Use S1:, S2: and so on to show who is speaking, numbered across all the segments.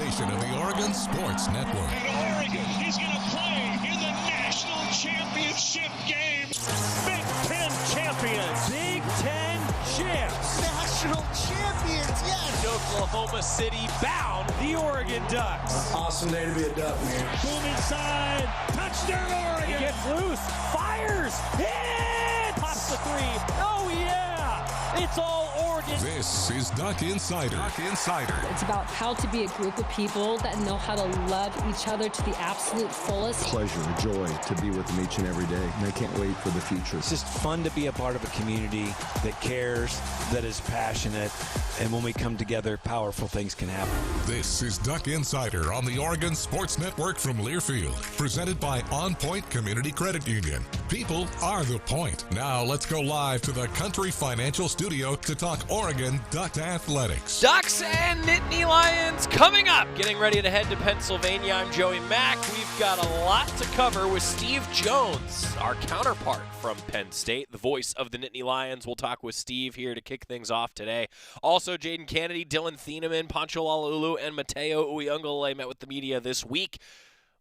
S1: station of the Oregon Sports Network.
S2: And Oregon is going to play in the national championship game. Big Ten champions. Big Ten champs.
S3: National champions, yes.
S2: Oklahoma City bound the Oregon Ducks.
S4: Awesome day to be a Duck, man.
S2: Boom inside. Touchdown, Oregon. He gets loose. Fires. Hit. Pops the three. Oh, yeah. It's all Oregon.
S1: This is Duck Insider. Duck Insider.
S5: It's about how to be a group of people that know how to love each other to the absolute fullest.
S6: Pleasure, joy to be with them each and every day, and I can't wait for the future.
S7: It's just fun to be a part of a community that cares, that is passionate, and when we come together, powerful things can happen.
S1: This is Duck Insider on the Oregon Sports Network from Learfield, presented by OnPoint Community Credit Union. People are the point. Now let's go live to the Country Financial Studio to talk Oregon Duck Athletics.
S8: Ducks and Nittany Lions coming up. Getting ready to head to Pennsylvania. I'm Joey Mack. We've got a lot to cover with Steve Jones, our counterpart from Penn State, the voice of the Nittany Lions. We'll talk with Steve here to kick things off today. Also, Jaden Kennedy, Theamman, Poncho Lalula, and Matteo Ouangle met with the media this week.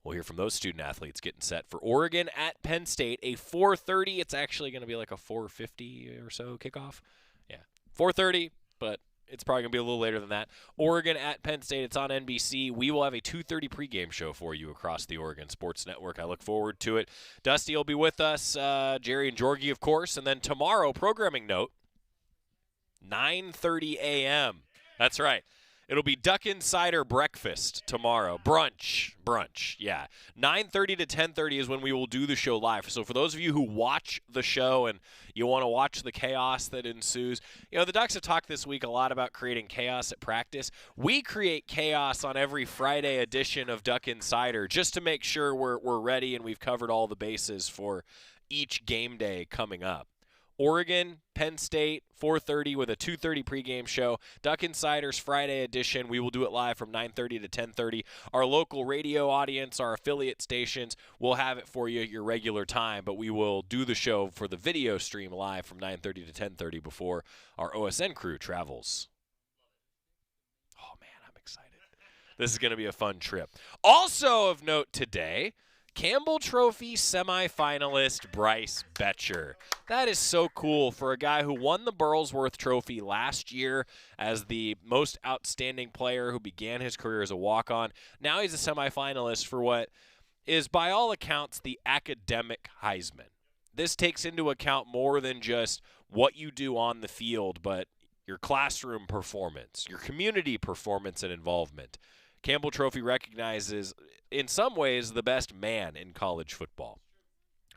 S8: We'll hear from those student athletes getting set for Oregon at Penn State, a 4:30. It's actually going to be like a 4:50 or so kickoff. Yeah, 4:30, but it's probably going to be a little later than that. Oregon at Penn State. It's on NBC. We will have a 2:30 pregame show for you across the Oregon Sports Network. I look forward to it. Dusty will be with us, Jerry and Jorgie, of course. And then tomorrow, programming note, 9:30 a.m. That's right. It'll be Duck Insider breakfast tomorrow. Brunch, yeah. 9:30 to 10:30 is when we will do the show live. So for those of you who watch the show and you want to watch the chaos that ensues, the Ducks have talked this week a lot about creating chaos at practice. We create chaos on every Friday edition of Duck Insider just to make sure we're ready and we've covered all the bases for each game day coming up. Oregon, Penn State, 4:30 with a 2:30 pregame show. Duck Insiders Friday edition. We will do it live from 9:30 to 10:30. Our local radio audience, our affiliate stations, will have it for you at your regular time, but we will do the show for the video stream live from 9:30 to 10:30 before our OSN crew travels. Oh, man, I'm excited. This is going to be a fun trip. Also of note today, Campbell Trophy semifinalist Bryce Betcher. That is so cool for a guy who won the Burlsworth Trophy last year as the most outstanding player who began his career as a walk-on. Now he's a semifinalist for what is, by all accounts, the academic Heisman. This takes into account more than just what you do on the field, but your classroom performance, your community performance and involvement. Campbell Trophy recognizes, in some ways, the best man in college football.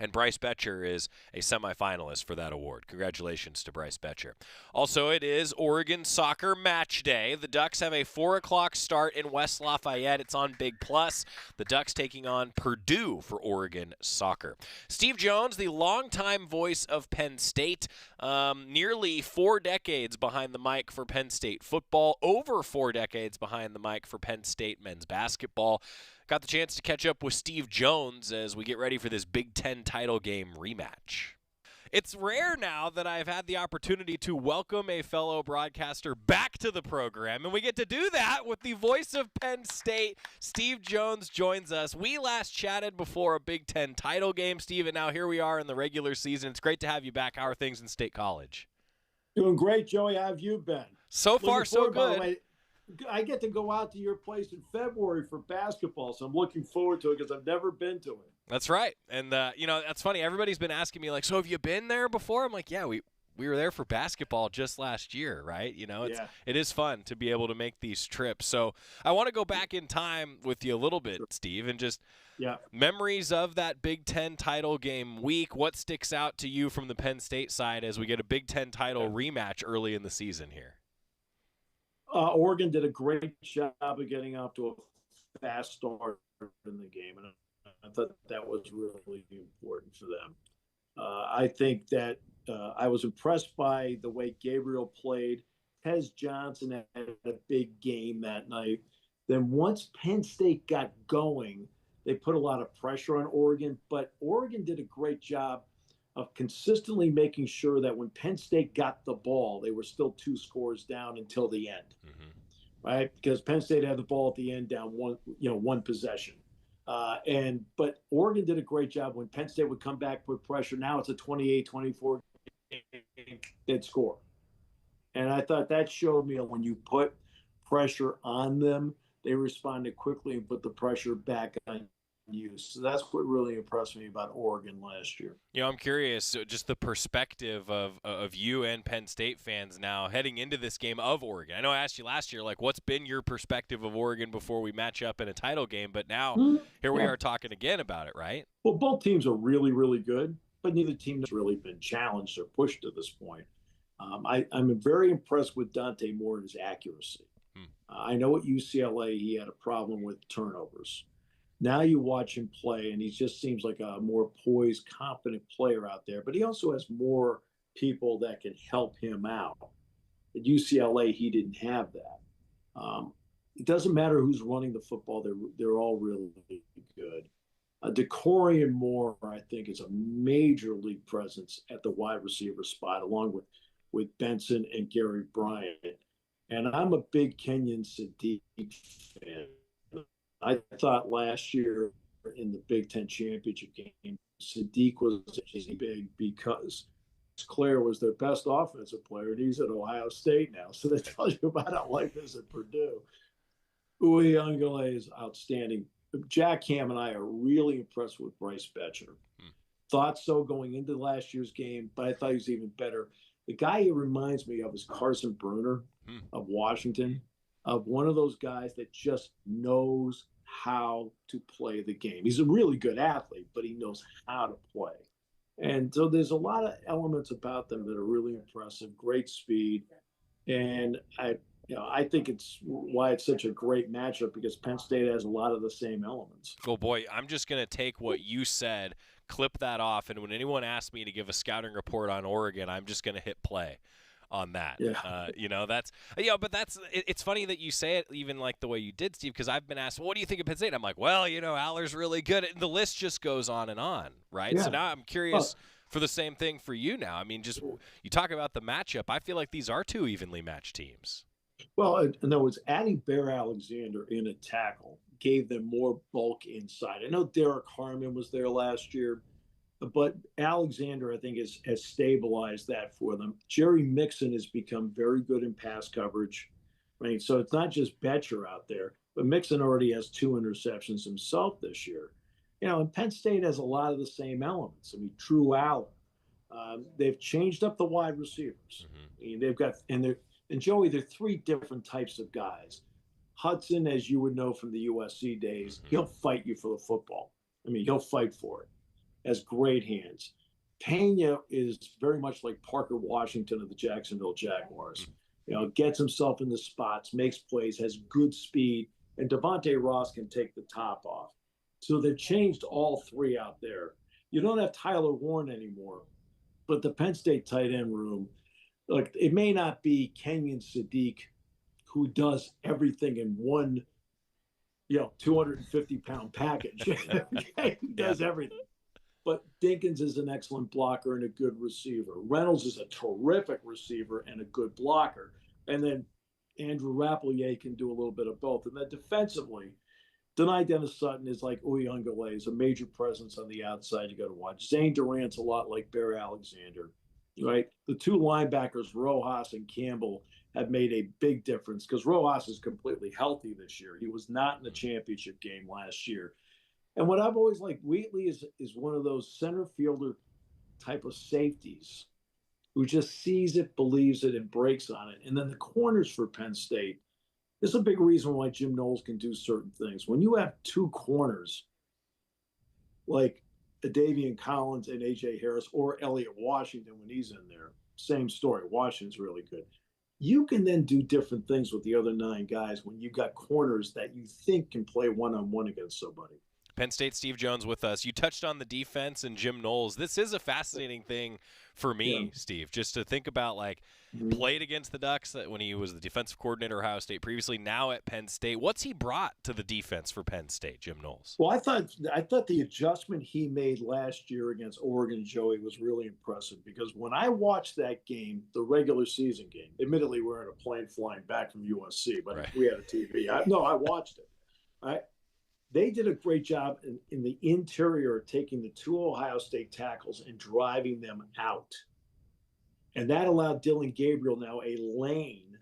S8: And Bryce Betcher is a semifinalist for that award. Congratulations to Bryce Betcher. Also, it is Oregon Soccer Match Day. The Ducks have a 4 o'clock start in West Lafayette. It's on Big Plus. The Ducks taking on Purdue for Oregon Soccer. Steve Jones, the longtime voice of Penn State, nearly 4 decades behind the mic for Penn State football, over 4 decades behind the mic for Penn State men's basketball. Got the chance to catch up with Steve Jones as we get ready for this Big Ten title game rematch. It's rare now that I've had the opportunity to welcome a fellow broadcaster back to the program, and we get to do that with the voice of Penn State. Steve Jones joins us. We last chatted before a Big Ten title game, Steve, and now here we are in the regular season. It's great to have you back. How are things in State College?
S9: Doing great, Joey. How have you been?
S8: So far, so good.
S9: I get to go out to your place in February for basketball, so I'm looking forward to it because I've never been to it.
S8: That's right. And, that's funny. Everybody's been asking me, like, so have you been there before? I'm like, yeah, we were there for basketball just last year, right? It is fun to be able to make these trips. So I want to go back in time with you a little bit, Steve, and just memories of that Big Ten title game week. What sticks out to you from the Penn State side as we get a Big Ten title rematch early in the season here?
S9: Oregon did a great job of getting out to a fast start in the game, and I thought that was really important for them. I think that I was impressed by the way Gabriel played. Tez Johnson had a big game that night. Then once Penn State got going, they put a lot of pressure on Oregon, but Oregon did a great job of consistently making sure that when Penn State got the ball, they were still 2 scores down until the end. right? Because Penn State had the ball at the end down one possession. But Oregon did a great job when Penn State would come back, put pressure. Now it's a 28-24 game, they'd score. And I thought that showed me when you put pressure on them, they responded quickly and put the pressure back on you. So that's what really impressed me about Oregon last year.
S8: I'm curious, just the perspective of you and Penn State fans now heading into this game of Oregon. I know I asked you last year, what's been your perspective of Oregon before we match up in a title game? But now here we are talking again about it, right?
S9: Well, both teams are really, really good, but neither team has really been challenged or pushed to this point. I'm very impressed with Dante Moore and his accuracy. I know at UCLA he had a problem with turnovers. Now you watch him play, and he just seems like a more poised, confident player out there. But he also has more people that can help him out. At UCLA, he didn't have that. It doesn't matter who's running the football; they're all really good. Decorian Moore, I think, is a major league presence at the wide receiver spot, along with Benson and Gary Bryant. And I'm a big Kenyon Sadiq fan. I thought last year in the Big Ten championship game, Sadiq was big because Claire was their best offensive player, and he's at Ohio State now. So that tells you about how life is at Purdue. Ouangle is outstanding. Jack Ham and I are really impressed with Bryce Betcher. Thought so going into last year's game, but I thought he was even better. The guy he reminds me of is Carson Bruner of Washington, of one of those guys that just knows how to play the game. He's a really good athlete, but he knows how to play. And so there's a lot of elements about them that are really impressive, great speed. And I think it's why it's such a great matchup, because Penn State has a lot of the same elements.
S8: Oh, boy, I'm just going to take what you said, clip that off, and when anyone asks me to give a scouting report on Oregon, I'm just going to hit play on that. It's funny that you say it even like the way you did, Steve, because I've been asked, what do you think of Penn State? I'm like, well, Aller's really good. And the list just goes on and on, right?
S9: Yeah.
S8: So now I'm curious for the same thing for you now. I mean, just you talk about the matchup. I feel like these are two evenly matched teams.
S9: Well, in other words, adding Bear Alexander in a tackle gave them more bulk inside. I know Derek Harmon was there last year, but Alexander, I think, has stabilized that for them. Jerry Mixon has become very good in pass coverage. Right? So it's not just Betcher out there, but Mixon already has 2 interceptions himself this year. And Penn State has a lot of the same elements. I mean, Drew Allen. They've changed up the wide receivers. They've got and Joey, they're 3 different types of guys. Hudson, as you would know from the USC days, he'll fight you for the football. I mean, he'll fight for it. Has great hands. Pena is very much like Parker Washington of the Jacksonville Jaguars. Gets himself in the spots, makes plays, has good speed, and Devontae Ross can take the top off. So they've changed all 3 out there. You don't have Tyler Warren anymore, but the Penn State tight end room, look, it may not be Kenyon Sadiq who does everything in one, 250-pound package. He does everything. But Dinkins is an excellent blocker and a good receiver. Reynolds is a terrific receiver and a good blocker. And then Andrew Rappelier can do a little bit of both. And then defensively, Denai Dennis Sutton is like Ouangle, is a major presence on the outside you got to watch. Zane Durant's a lot like Bear Alexander, right? The 2 linebackers, Rojas and Campbell, have made a big difference because Rojas is completely healthy this year. He was not in the championship game last year. And what I've always liked, Wheatley is one of those center fielder type of safeties who just sees it, believes it, and breaks on it. And then the corners for Penn State, this is a big reason why Jim Knowles can do certain things. When you have 2 corners like Davian Collins and A.J. Harris, or Elliott Washington when he's in there, same story. Washington's really good. You can then do different things with the other 9 guys when you've got corners that you think can play one-on-one against somebody.
S8: Penn State Steve Jones with us. You touched on the defense and Jim Knowles. This is a fascinating thing for me, Steve, just to think about played against the Ducks when he was the defensive coordinator at Ohio State previously, now at Penn State. What's he brought to the defense for Penn State, Jim Knowles?
S9: Well, I thought the adjustment he made last year against Oregon, Joey, was really impressive because when I watched that game, the regular season game, admittedly we're in a plane flying back from USC, but we had a TV. I watched it. They did a great job in the interior, taking the two Ohio State tackles and driving them out. And that allowed Dylan Gabriel now a lane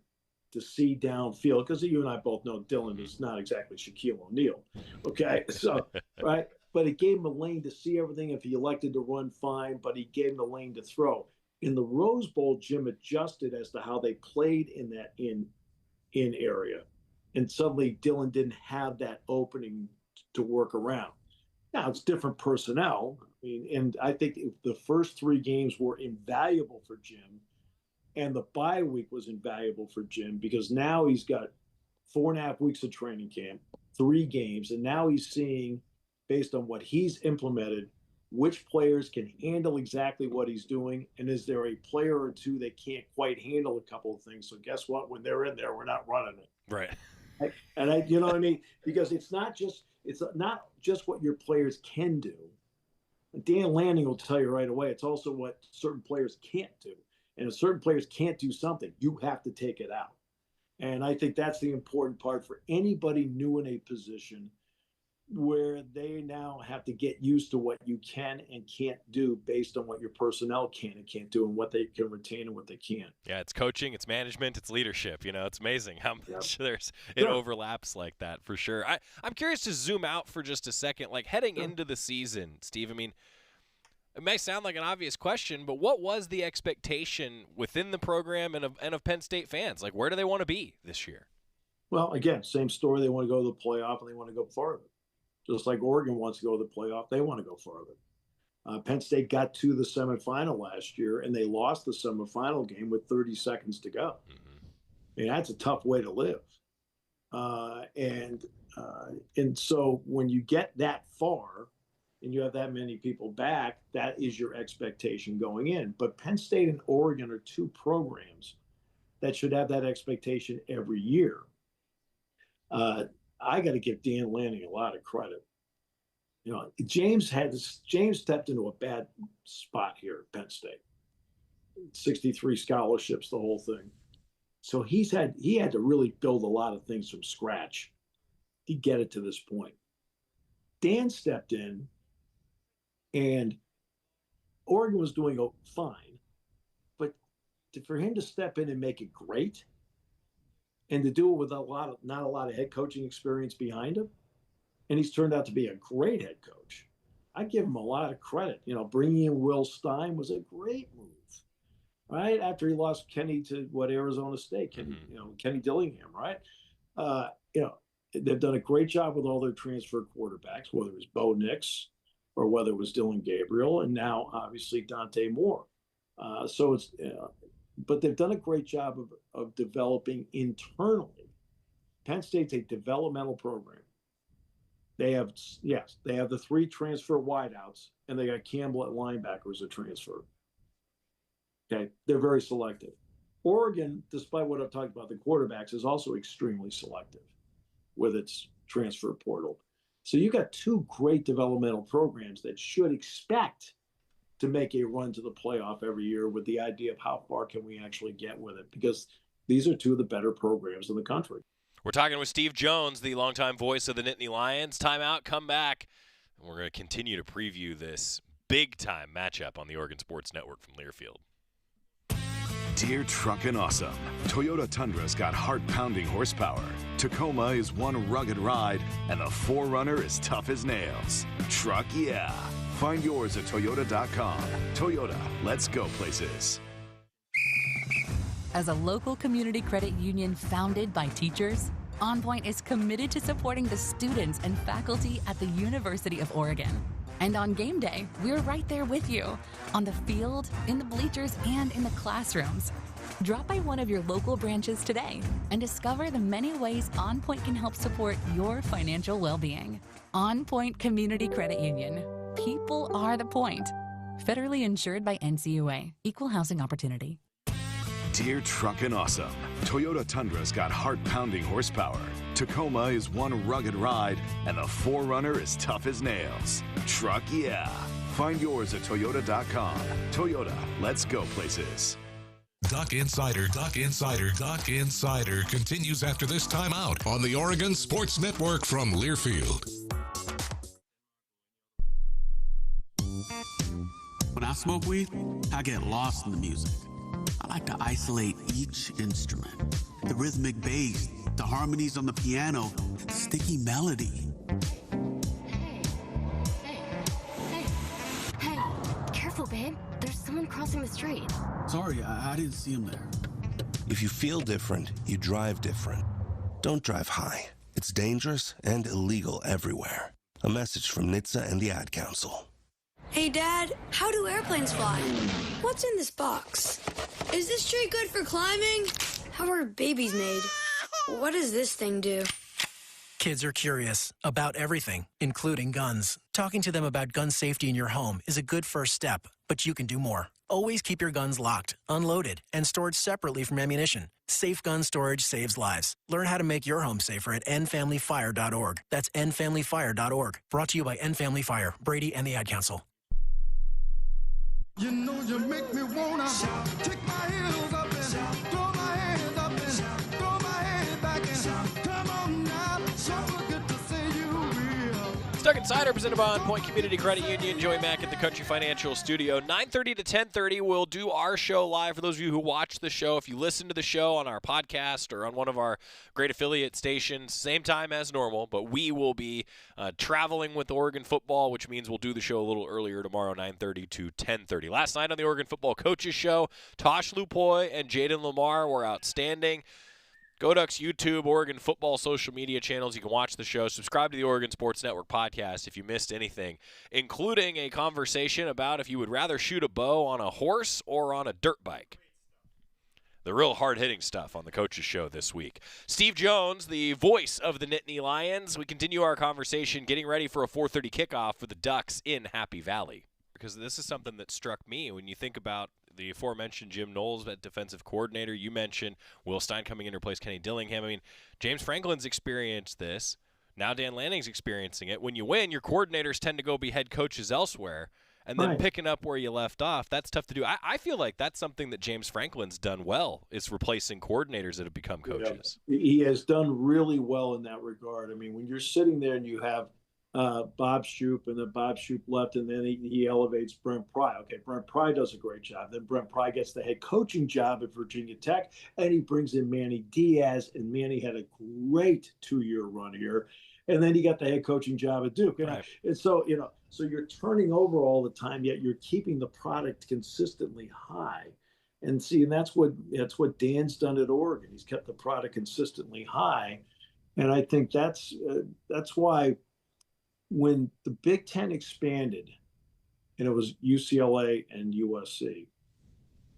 S9: to see downfield, because you and I both know Dylan is not exactly Shaquille O'Neal. Okay, so, right? But it gave him a lane to see everything. If he elected to run, fine, but he gave him a lane to throw. In the Rose Bowl, Jim adjusted as to how they played in that in area. And suddenly Dylan didn't have that opening to work around. Now, it's different personnel. I mean, and I think the first three games were invaluable for Jim, and the bye week was invaluable for Jim because now he's got 4.5 weeks of training camp, 3 games, and now he's seeing, based on what he's implemented, which players can handle exactly what he's doing, and is there a player or two that can't quite handle a couple of things. So guess what? When they're in there, we're not running it.
S8: Right.
S9: And you know what I mean? Because it's not just what your players can do. Dan Lanning will tell you right away. It's also what certain players can't do. And if certain players can't do something, you have to take it out. And I think that's the important part for anybody new in a position where they now have to get used to what you can and can't do based on what your personnel can and can't do and what they can retain and what they can't.
S8: Yeah, it's coaching, it's management, it's leadership. You know, it's amazing how much it overlaps like that for sure. I'm curious to zoom out for just a second. Like heading into the season, Steve, I mean, it may sound like an obvious question, but what was the expectation within the program and of Penn State fans? Like, where do they want to be this year?
S9: Well, again, same story. They want to go to the playoff and they want to go farther. Just like Oregon wants to go to the playoff, they want to go farther. Penn State got to the semifinal last year, and they lost the semifinal game with 30 seconds to go. I mean, that's a tough way to live. And so when you get that far and you have that many people back, that is your expectation going in. But Penn State and Oregon are two programs that should have that expectation every year. I got to give Dan Lanning a lot of credit. You know, James stepped into a bad spot here at Penn State. 63 scholarships, the whole thing. So he had to really build a lot of things from scratch to get it to this point. Dan stepped in, and Oregon was doing fine, but for him to step in and make it great, and to do it with not a lot of head coaching experience behind him, and he's turned out to be a great head coach. I give him a lot of credit. You know, bringing in Will Stein was a great move, right? After he lost Kenny to Arizona State, Kenny Dillingham, right? You know, they've done a great job with all their transfer quarterbacks, whether it was Bo Nix or whether it was Dylan Gabriel, and now obviously Dante Moore. So it's. But they've done a great job of developing internally. Penn State's a developmental program. They have the 3 transfer wideouts, and they got Campbell at linebacker as a transfer. Okay, they're very selective. Oregon, despite what I've talked about the quarterbacks, is also extremely selective with its transfer portal. So you got 2 great developmental programs that should expect to make a run to the playoff every year with the idea of how far can we actually get with it, because these are 2 of the better programs in the country.
S8: We're talking with Steve Jones, the longtime voice of the Nittany Lions. Timeout, come back, and we're going to continue to preview this big-time matchup on the Oregon Sports Network from Learfield.
S4: Dear Truckin' Awesome, Toyota Tundra's got heart-pounding horsepower. Tacoma is one rugged ride, and the 4Runner is tough as nails. Truck yeah. Find yours at Toyota.com. Toyota, let's go places.
S10: As a local community credit union founded by teachers, OnPoint is committed to supporting the students and faculty at the University of Oregon. And on game day, we're right there with you, on the field, in the bleachers, and in the classrooms. Drop by one of your local branches today and discover the many ways OnPoint can help support your financial well-being. OnPoint Community Credit Union. People are the point. Federally insured by NCUA. Equal housing opportunity.
S4: Dear Truckin' Awesome. Toyota Tundra's got heart-pounding horsepower. Tacoma is one rugged ride, and the 4Runner is tough as nails. Truck yeah. Find yours at Toyota.com. Toyota, let's go places.
S1: Duck Insider continues after this timeout on the Oregon Sports Network from Learfield.
S11: When I smoke weed, I get lost in the music. I like to isolate each instrument. The rhythmic bass, the harmonies on the piano, the sticky melody.
S12: Hey, careful, babe. There's someone crossing the street.
S11: Sorry, I didn't see him there.
S13: If you feel different, you drive different. Don't drive high. It's dangerous and illegal everywhere. A message from NHTSA and the Ad Council.
S14: Hey, Dad, how do airplanes fly? What's in this box? Is this tree good for climbing? How are babies made? What does this thing do?
S15: Kids are curious about everything, including guns. Talking to them about gun safety in your home is a good first step, but you can do more. Always keep your guns locked, unloaded, and stored separately from ammunition. Safe gun storage saves lives. Learn how to make your home safer at endfamilyfire.org. That's endfamilyfire.org. Brought to you by End Family Fire, Brady, and the Ad Council.
S3: You know you make me wanna take my heels up and throw my hands up and throw my head back and come on now, so good to see you real.
S8: Duck Insider presented by OnPoint Community Credit Union. Joey Mack at the Country Financial Studio. 9:30 to 10:30, we'll do our show live. For those of you who watch the show, if you listen to the show on our podcast or on one of our great affiliate stations, same time as normal, but we will be traveling with Oregon football, which means we'll do the show a little earlier tomorrow, 9:30 to 10:30. Last night on the Oregon Football Coaches Show, Tosh Lupoy and Jaden Lamar were outstanding. GoDucks YouTube, Oregon football social media channels. You can watch the show. Subscribe to the Oregon Sports Network podcast if you missed anything, including a conversation about if you would rather shoot a bow on a horse or on a dirt bike. The real hard-hitting stuff on the Coaches Show this week. Steve Jones, the voice of the Nittany Lions. We continue our conversation getting ready for a 4:30 kickoff for the Ducks in Happy Valley. Because this is something that struck me when you think about the aforementioned Jim Knowles, that defensive coordinator. You mentioned Will Stein coming in to replace Kenny Dillingham. I mean, James Franklin's experienced this. Now Dan Lanning's experiencing it. When you win, your coordinators tend to go be head coaches elsewhere. And then picking up where you left off, that's tough to do. I feel like that's something that James Franklin's done well, is replacing coordinators that have become coaches.
S9: Yeah. He has done really well in that regard. I mean, when you're sitting there and you have Bob Shoop, and then Bob Shoop left, and then he elevates Brent Pry. Okay, Brent Pry does a great job. Then Brent Pry gets the head coaching job at Virginia Tech, and he brings in Manny Diaz, and Manny had a great 2-year run here. And then he got the head coaching job at Duke. And so, so you're turning over all the time, yet you're keeping the product consistently high. And that's what Dan's done at Oregon. He's kept the product consistently high. And I think that's why when the Big Ten expanded, and it was UCLA and USC,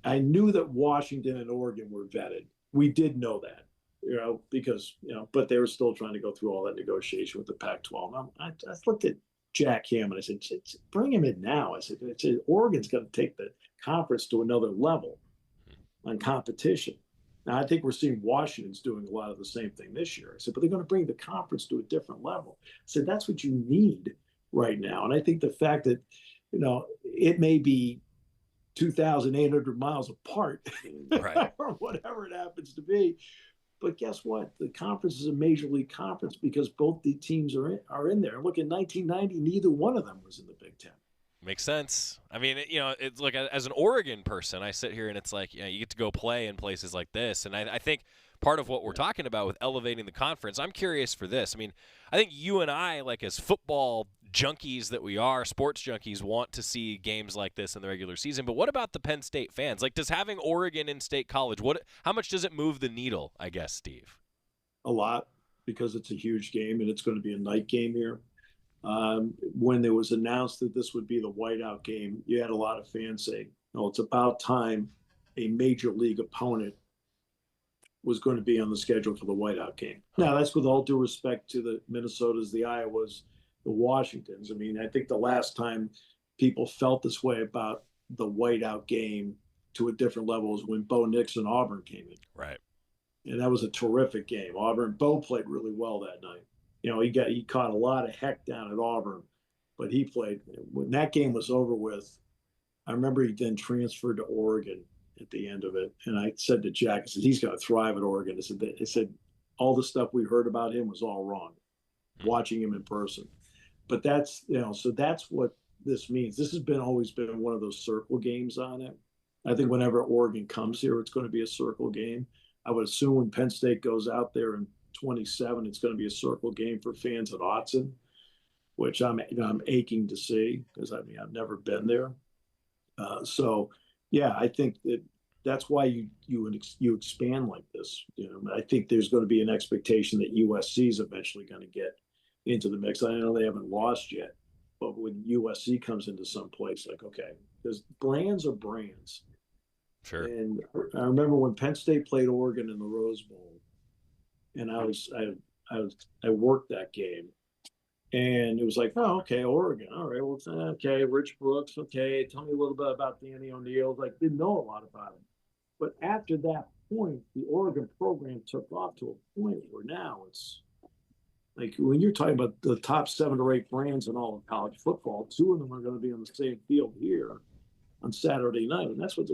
S9: I knew that Washington and Oregon were vetted. We did know that, because, but they were still trying to go through all that negotiation with the Pac-12. I looked at Jack Hammond. I said, bring him in now. I said, Oregon's got to take the conference to another level on competition. Now, I think we're seeing Washington's doing a lot of the same thing this year. I said, but they're going to bring the conference to a different level. I said, that's what you need right now. And I think the fact that, it may be 2,800 miles apart, or whatever it happens to be, but guess what? The conference is a major league conference because both the teams are in there. Look, in 1990, neither one of them was in the Big Ten.
S8: Makes sense. I mean, it's like as an Oregon person, I sit here and it's like, you get to go play in places like this. And I think part of what we're talking about with elevating the conference, I'm curious for this. I mean, I think you and I, like as football junkies that we are, sports junkies, want to see games like this in the regular season. But what about the Penn State fans? Like, does having Oregon in State College, how much does it move the needle, I guess, Steve?
S9: A lot, because it's a huge game and it's going to be a night game here. When it was announced that this would be the whiteout game, you had a lot of fans say, no, it's about time a major league opponent was going to be on the schedule for the whiteout game. Now, that's with all due respect to the Minnesotas, the Iowas, the Washingtons. I mean, I think the last time people felt this way about the whiteout game to a different level is when Bo Nix and Auburn came in.
S8: Right.
S9: And that was a terrific game. Bo played really well that night. He caught a lot of heck down at Auburn, but he played. When that game was over with, I remember he then transferred to Oregon at the end of it. And I said to Jack, I said, he's going to thrive at Oregon. I said, all the stuff we heard about him was all wrong, watching him in person. But that's, so that's what this means. This has always been one of those circle games on it. I think whenever Oregon comes here, it's going to be a circle game. I would assume when Penn State goes out there in 27, it's going to be a circle game for fans at Autzen, which I'm aching to see because I've never been there. So yeah, I think that's why you expand like this. I think there's going to be an expectation that USC is eventually going to get into the mix. I know they haven't lost yet, but when USC comes into some place, like, okay, because brands are brands.
S8: Sure.
S9: And I remember when Penn State played Oregon in the Rose Bowl, and I worked that game, and it was like, oh, okay, Oregon, all right, well, okay, Rich Brooks, okay, tell me a little bit about Danny O'Neal. Like, didn't know a lot about him, but after that point, the Oregon program took off to a point where now it's like when you're talking about the top 7 or 8 brands in all of college football, 2 of them are going to be on the same field here on Saturday night, and that's what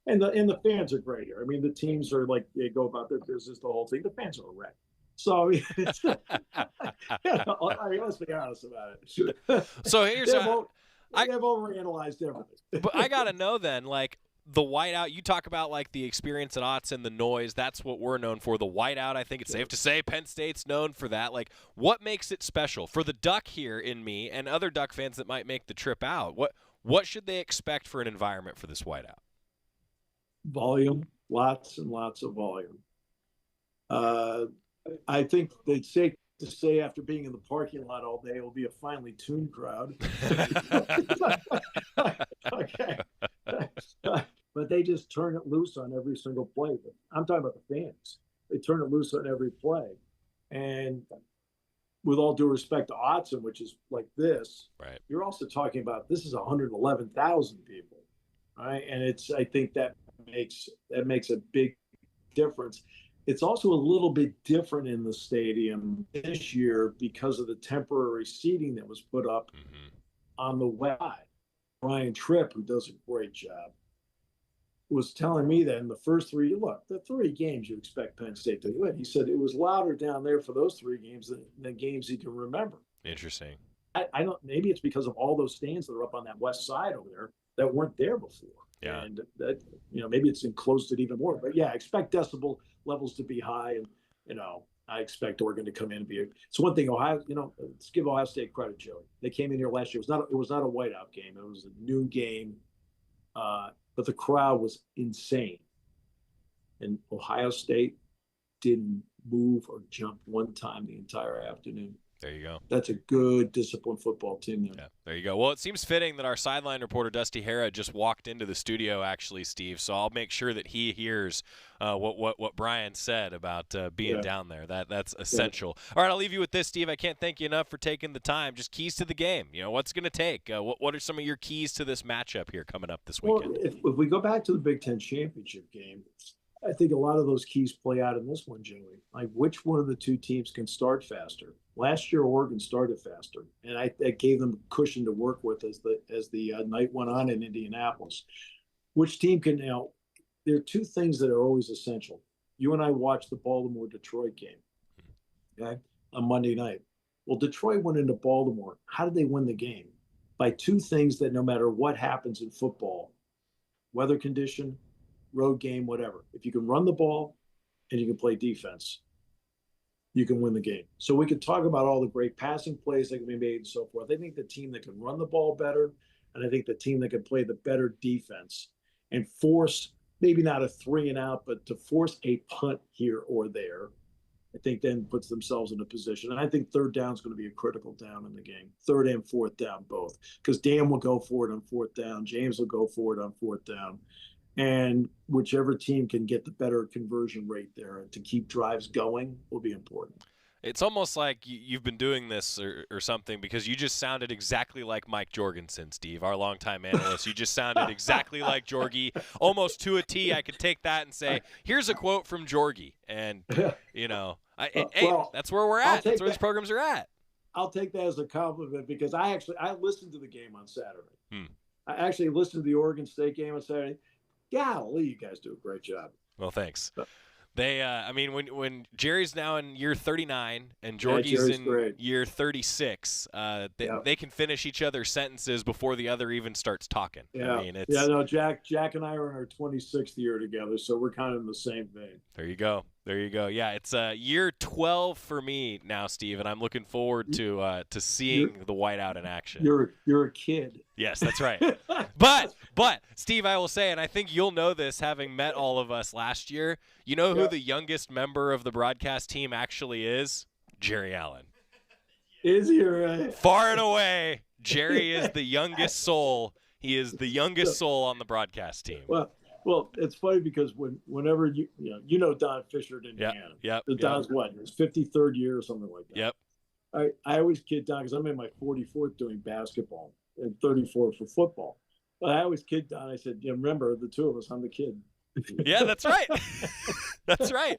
S9: And the fans are great here. I mean, the teams are like, they go about their business, the whole thing. The fans are a wreck. So, let's be honest about it.
S8: So here's
S9: they've overanalyzed everything.
S8: But I got to know then, like, the whiteout, you talk about, like, the experience at Autzen, the noise, that's what we're known for. The whiteout, I think it's safe to say Penn State's known for that. Like, what makes it special? For the Duck here in me and other Duck fans that might make the trip out, what should they expect for an environment for this whiteout?
S9: Volume, lots and lots of volume. I think they'd safe to say after being in the parking lot all day, it will be a finely tuned crowd. Okay. But they just turn it loose on every single play. I'm talking about the fans. They turn it loose on every play. And with all due respect to Autzen, which is like this,
S8: right?
S9: You're also talking about this is 111,000 people, right? And I think that makes a big difference. It's also a little bit different in the stadium this year because of the temporary seating that was put up on the west side. Brian Tripp, who does a great job, was telling me that in the first the 3 games you expect Penn State to win. He said it was louder down there for those 3 games than games he can remember.
S8: Interesting.
S9: I don't. Maybe it's because of all those stands that are up on that west side over there that weren't there before.
S8: Yeah.
S9: And that, maybe it's enclosed it even more. But yeah, I expect decibel levels to be high, and I expect Oregon to come in and be. It's one thing Ohio. Let's give Ohio State credit, Joey. They came in here last year. It was not a whiteout game. It was a noon game, but the crowd was insane, and Ohio State didn't move or jump one time the entire afternoon.
S8: There you go.
S9: That's a good, disciplined football team there.
S8: Yeah, there you go. Well, it seems fitting that our sideline reporter, Dusty Hara, just walked into the studio, actually, Steve. So I'll make sure that he hears what Brian said about being down there. That's essential. Yeah. All right, I'll leave you with this, Steve. I can't thank you enough for taking the time. Just keys to the game. What's going to take? What are some of your keys to this matchup here coming up this weekend?
S9: Well, if we go back to the Big Ten championship game, I think a lot of those keys play out in this one, Joey. Like, which one of the 2 teams can start faster? Last year, Oregon started faster, and that gave them a cushion to work with as the night went on in Indianapolis. Which team can now? There are 2 things that are always essential. You and I watched the Baltimore-Detroit game, okay, on Monday night. Well, Detroit went into Baltimore. How did they win the game? By 2 things that no matter what happens in football, weather condition, road game, whatever. If you can run the ball and you can play defense, you can win the game. So we could talk about all the great passing plays that can be made and so forth. I think the team that can run the ball better, and I think the team that can play the better defense and force, maybe not a 3 and out, but to force a punt here or there, I think then puts themselves in a position. And I think 3rd down is going to be a critical down in the game. 3rd and 4th down both. Because Dan will go for it on 4th down. James will go for it on 4th down. And whichever team can get the better conversion rate there to keep drives going will be important.
S8: It's almost like you've been doing this or something, because you just sounded exactly like Mike Jorgensen, Steve, our longtime analyst. You just sounded exactly like Jorgie, almost to a T. I could take that and say, here's a quote from Jorgie. And, that's where we're at. That's where these programs are at.
S9: I'll take that as a compliment, because I listened to the game on Saturday. I actually listened to the Oregon State game on Saturday. Golly, you guys do a great job.
S8: Well, thanks. They, when Jerry's now in year 39 and Jorgie's in year 36, they can finish each other's sentences before the other even starts talking.
S9: Yeah, Jack and I are in our 26th year together, so we're kind of in the same vein.
S8: There you go. Yeah, it's year 12 for me now, Steve, and I'm looking forward to seeing the whiteout in action.
S9: You're a kid.
S8: Yes, that's right. But Steve, I will say, and I think you'll know this, having met all of us last year, you know who the youngest member of the broadcast team actually is? Jerry Allen.
S9: Is he right?
S8: Far and away, Jerry is the youngest soul. He is the youngest soul on the broadcast team.
S9: Well, it's funny because whenever you know Don Fisher at Indiana.
S8: Yep.
S9: Don's what, his 53rd year or something like that.
S8: Yep.
S9: I always kid Don, because I'm in my 44th doing basketball and 34th for football. But I always kid Don. I said, remember, the two of us, I'm the kid.
S8: Yeah, that's right. That's right.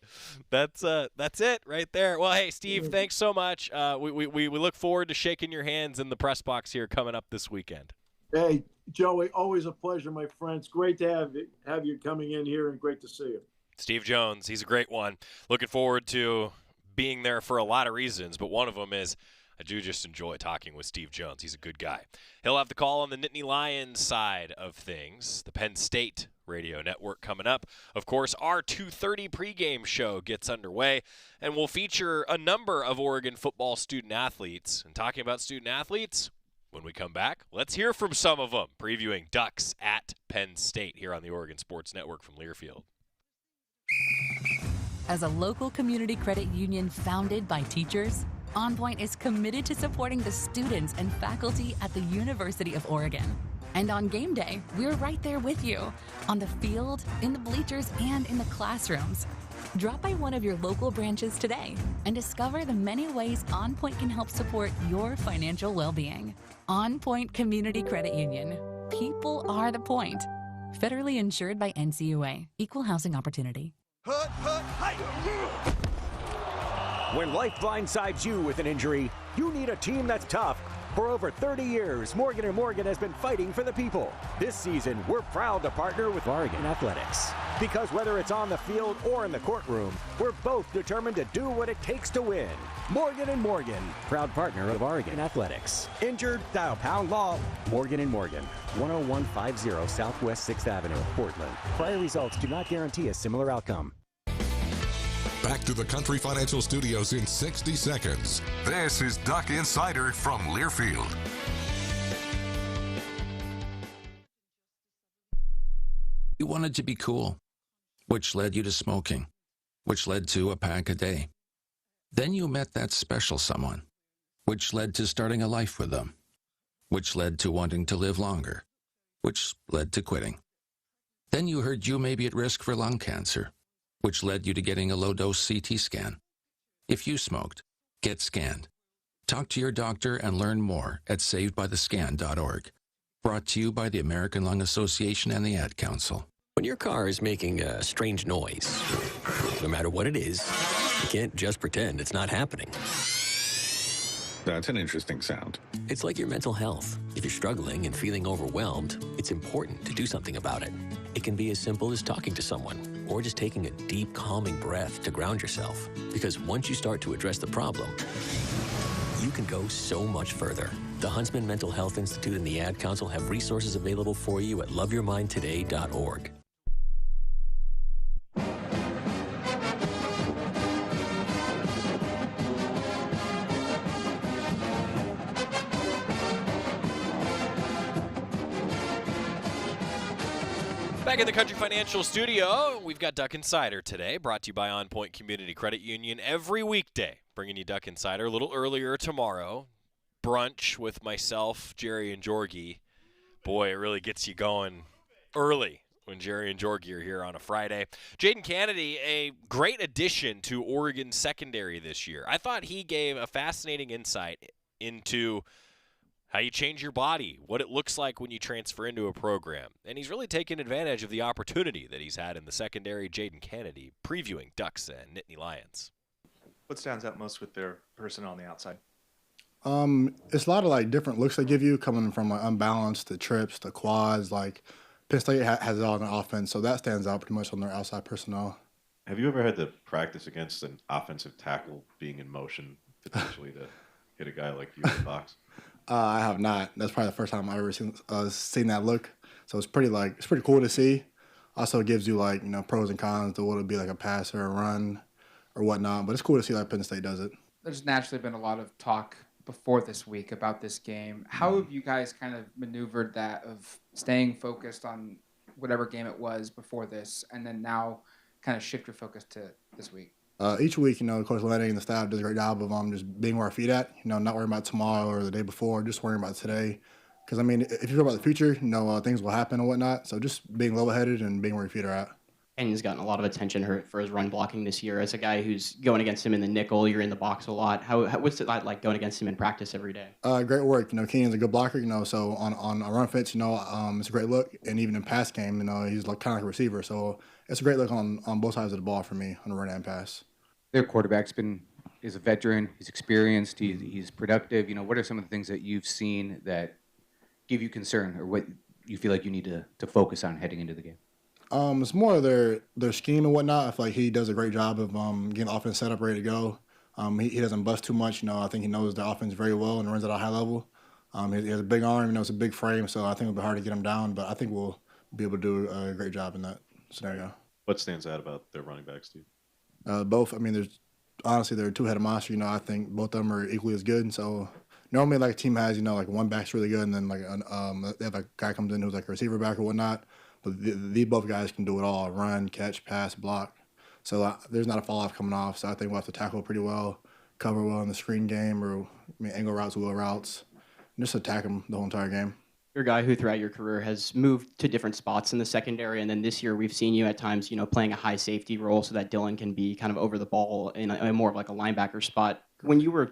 S8: That's it right there. Well, hey, Steve, thanks so much. We look forward to shaking your hands in the press box here coming up this weekend.
S9: Hey, Joey, always a pleasure, my friends. Great to have you coming in here, and great to see you.
S8: Steve Jones, he's a great one. Looking forward to being there for a lot of reasons, but one of them is I do just enjoy talking with Steve Jones. He's a good guy. He'll have the call on the Nittany Lions side of things. The Penn State radio network coming up. Of course, our 2:30 pregame show gets underway, and we'll feature a number of Oregon football student athletes. And talking about student athletes, when we come back, let's hear from some of them, previewing Ducks at Penn State here on the Oregon Sports Network from Learfield.
S10: As a local community credit union founded by teachers, OnPoint is committed to supporting the students and faculty at the University of Oregon. And on game day, we're right there with you, on the field, in the bleachers, and in the classrooms. Drop by one of your local branches today and discover the many ways OnPoint can help support your financial well-being. OnPoint Community Credit Union. People are the point. Federally insured by NCUA. Equal housing opportunity.
S16: When life blindsides you with an injury, you need a team that's tough. For over 30 years, Morgan & Morgan has been fighting for the people. This season, we're proud to partner with Oregon Athletics. Because whether it's on the field or in the courtroom, we're both determined to do what it takes to win. Morgan & Morgan, proud partner of Oregon Athletics. Injured? Dial #law. Morgan & Morgan, 10150 Southwest 6th Avenue, Portland. Prior results do not guarantee a similar outcome.
S1: Back to the Country Financial Studios in 60 seconds. This is Duck Insider from Learfield.
S17: You wanted to be cool, which led you to smoking, which led to a pack a day. Then you met that special someone, which led to starting a life with them, which led to wanting to live longer, which led to quitting. Then you heard you may be at risk for lung cancer, which led you to getting a low-dose CT scan. If you smoked, get scanned. Talk to your doctor and learn more at savedbythescan.org. Brought to you by the American Lung Association and the Ad Council.
S18: When your car is making a strange noise, no matter what it is, you can't just pretend it's not happening.
S19: That's an interesting sound.
S18: It's like your mental health. If you're struggling and feeling overwhelmed, it's important to do something about it. It can be as simple as talking to someone or just taking a deep, calming breath to ground yourself. Because once you start to address the problem, you can go so much further. The Huntsman Mental Health Institute and the Ad Council have resources available for you at loveyourmindtoday.org.
S8: Back in the Country Financial Studio, we've got Duck Insider today, brought to you by OnPoint Community Credit Union every weekday. Bringing you Duck Insider a little earlier tomorrow. Brunch with myself, Jerry, and Jorgie. Boy, it really gets you going early when Jerry and Jorgie are here on a Friday. Jaden Kennedy, a great addition to Oregon's secondary this year. I thought he gave a fascinating insight into how you change your body, what it looks like when you transfer into a program. And he's really taken advantage of the opportunity that he's had in the secondary. Jaden Kennedy previewing Ducks and Nittany Lions.
S20: What stands out most with their personnel on the outside?
S21: It's a lot of like different looks they give you, coming from like unbalanced to trips to quads. Like Penn State has it all in the offense, so that stands out pretty much on their outside personnel.
S22: Have you ever had to practice against an offensive tackle being in motion potentially to hit a guy like you in the box?
S21: I have not. That's probably the first time I've ever seen that look. So it's pretty cool to see. Also, it gives you like pros and cons to what it'd be like a pass or a run or whatnot. But it's cool to see like Penn State does it.
S23: There's naturally been a lot of talk before this week about this game. How have you guys kind of maneuvered that of staying focused on whatever game it was before this, and then now kind of shift your focus to this week?
S21: Each week, Coach Lenny and the staff does a great job of just being where our feet at, not worrying about tomorrow or the day before, just worrying about today. Because, if you think about the future, things will happen and whatnot. So just being level-headed and being where your feet are at.
S24: And he's gotten a lot of attention for his run blocking this year. As a guy who's going against him in the nickel, you're in the box a lot. What's it like going against him in practice every day?
S21: Great work. Keenan's a good blocker, so on a run fence, it's a great look. And even in pass game, he's like kind of like a receiver. So it's a great look on both sides of the ball for me on the run and pass.
S25: Their quarterback's is a veteran. He's experienced. He's productive. What are some of the things that you've seen that give you concern, or what you feel like you need to focus on heading into the game?
S21: It's more of their scheme and whatnot. I feel like he does a great job of getting the offense set up, ready to go. He doesn't bust too much. I think he knows the offense very well and runs at a high level. He has a big arm. It's a big frame, so I think it'll be hard to get him down. But I think we'll be able to do a great job in that scenario.
S22: What stands out about their running backs, Steve?
S21: Both. They're a two-headed monster. I think both of them are equally as good. And so normally, like a team has, like one back's really good, and then like they have a guy comes in who's like a receiver back or whatnot. But these both guys can do it all: run, catch, pass, block. So there's not a fall off coming off. So I think we'll have to tackle pretty well, cover well in the screen game, or angle routes, wheel routes, and just attack them the whole entire game.
S24: You're a guy who throughout your career has moved to different spots in the secondary, and then this year we've seen you at times, playing a high safety role so that Dylan can be kind of over the ball in a more of like a linebacker spot. When you were,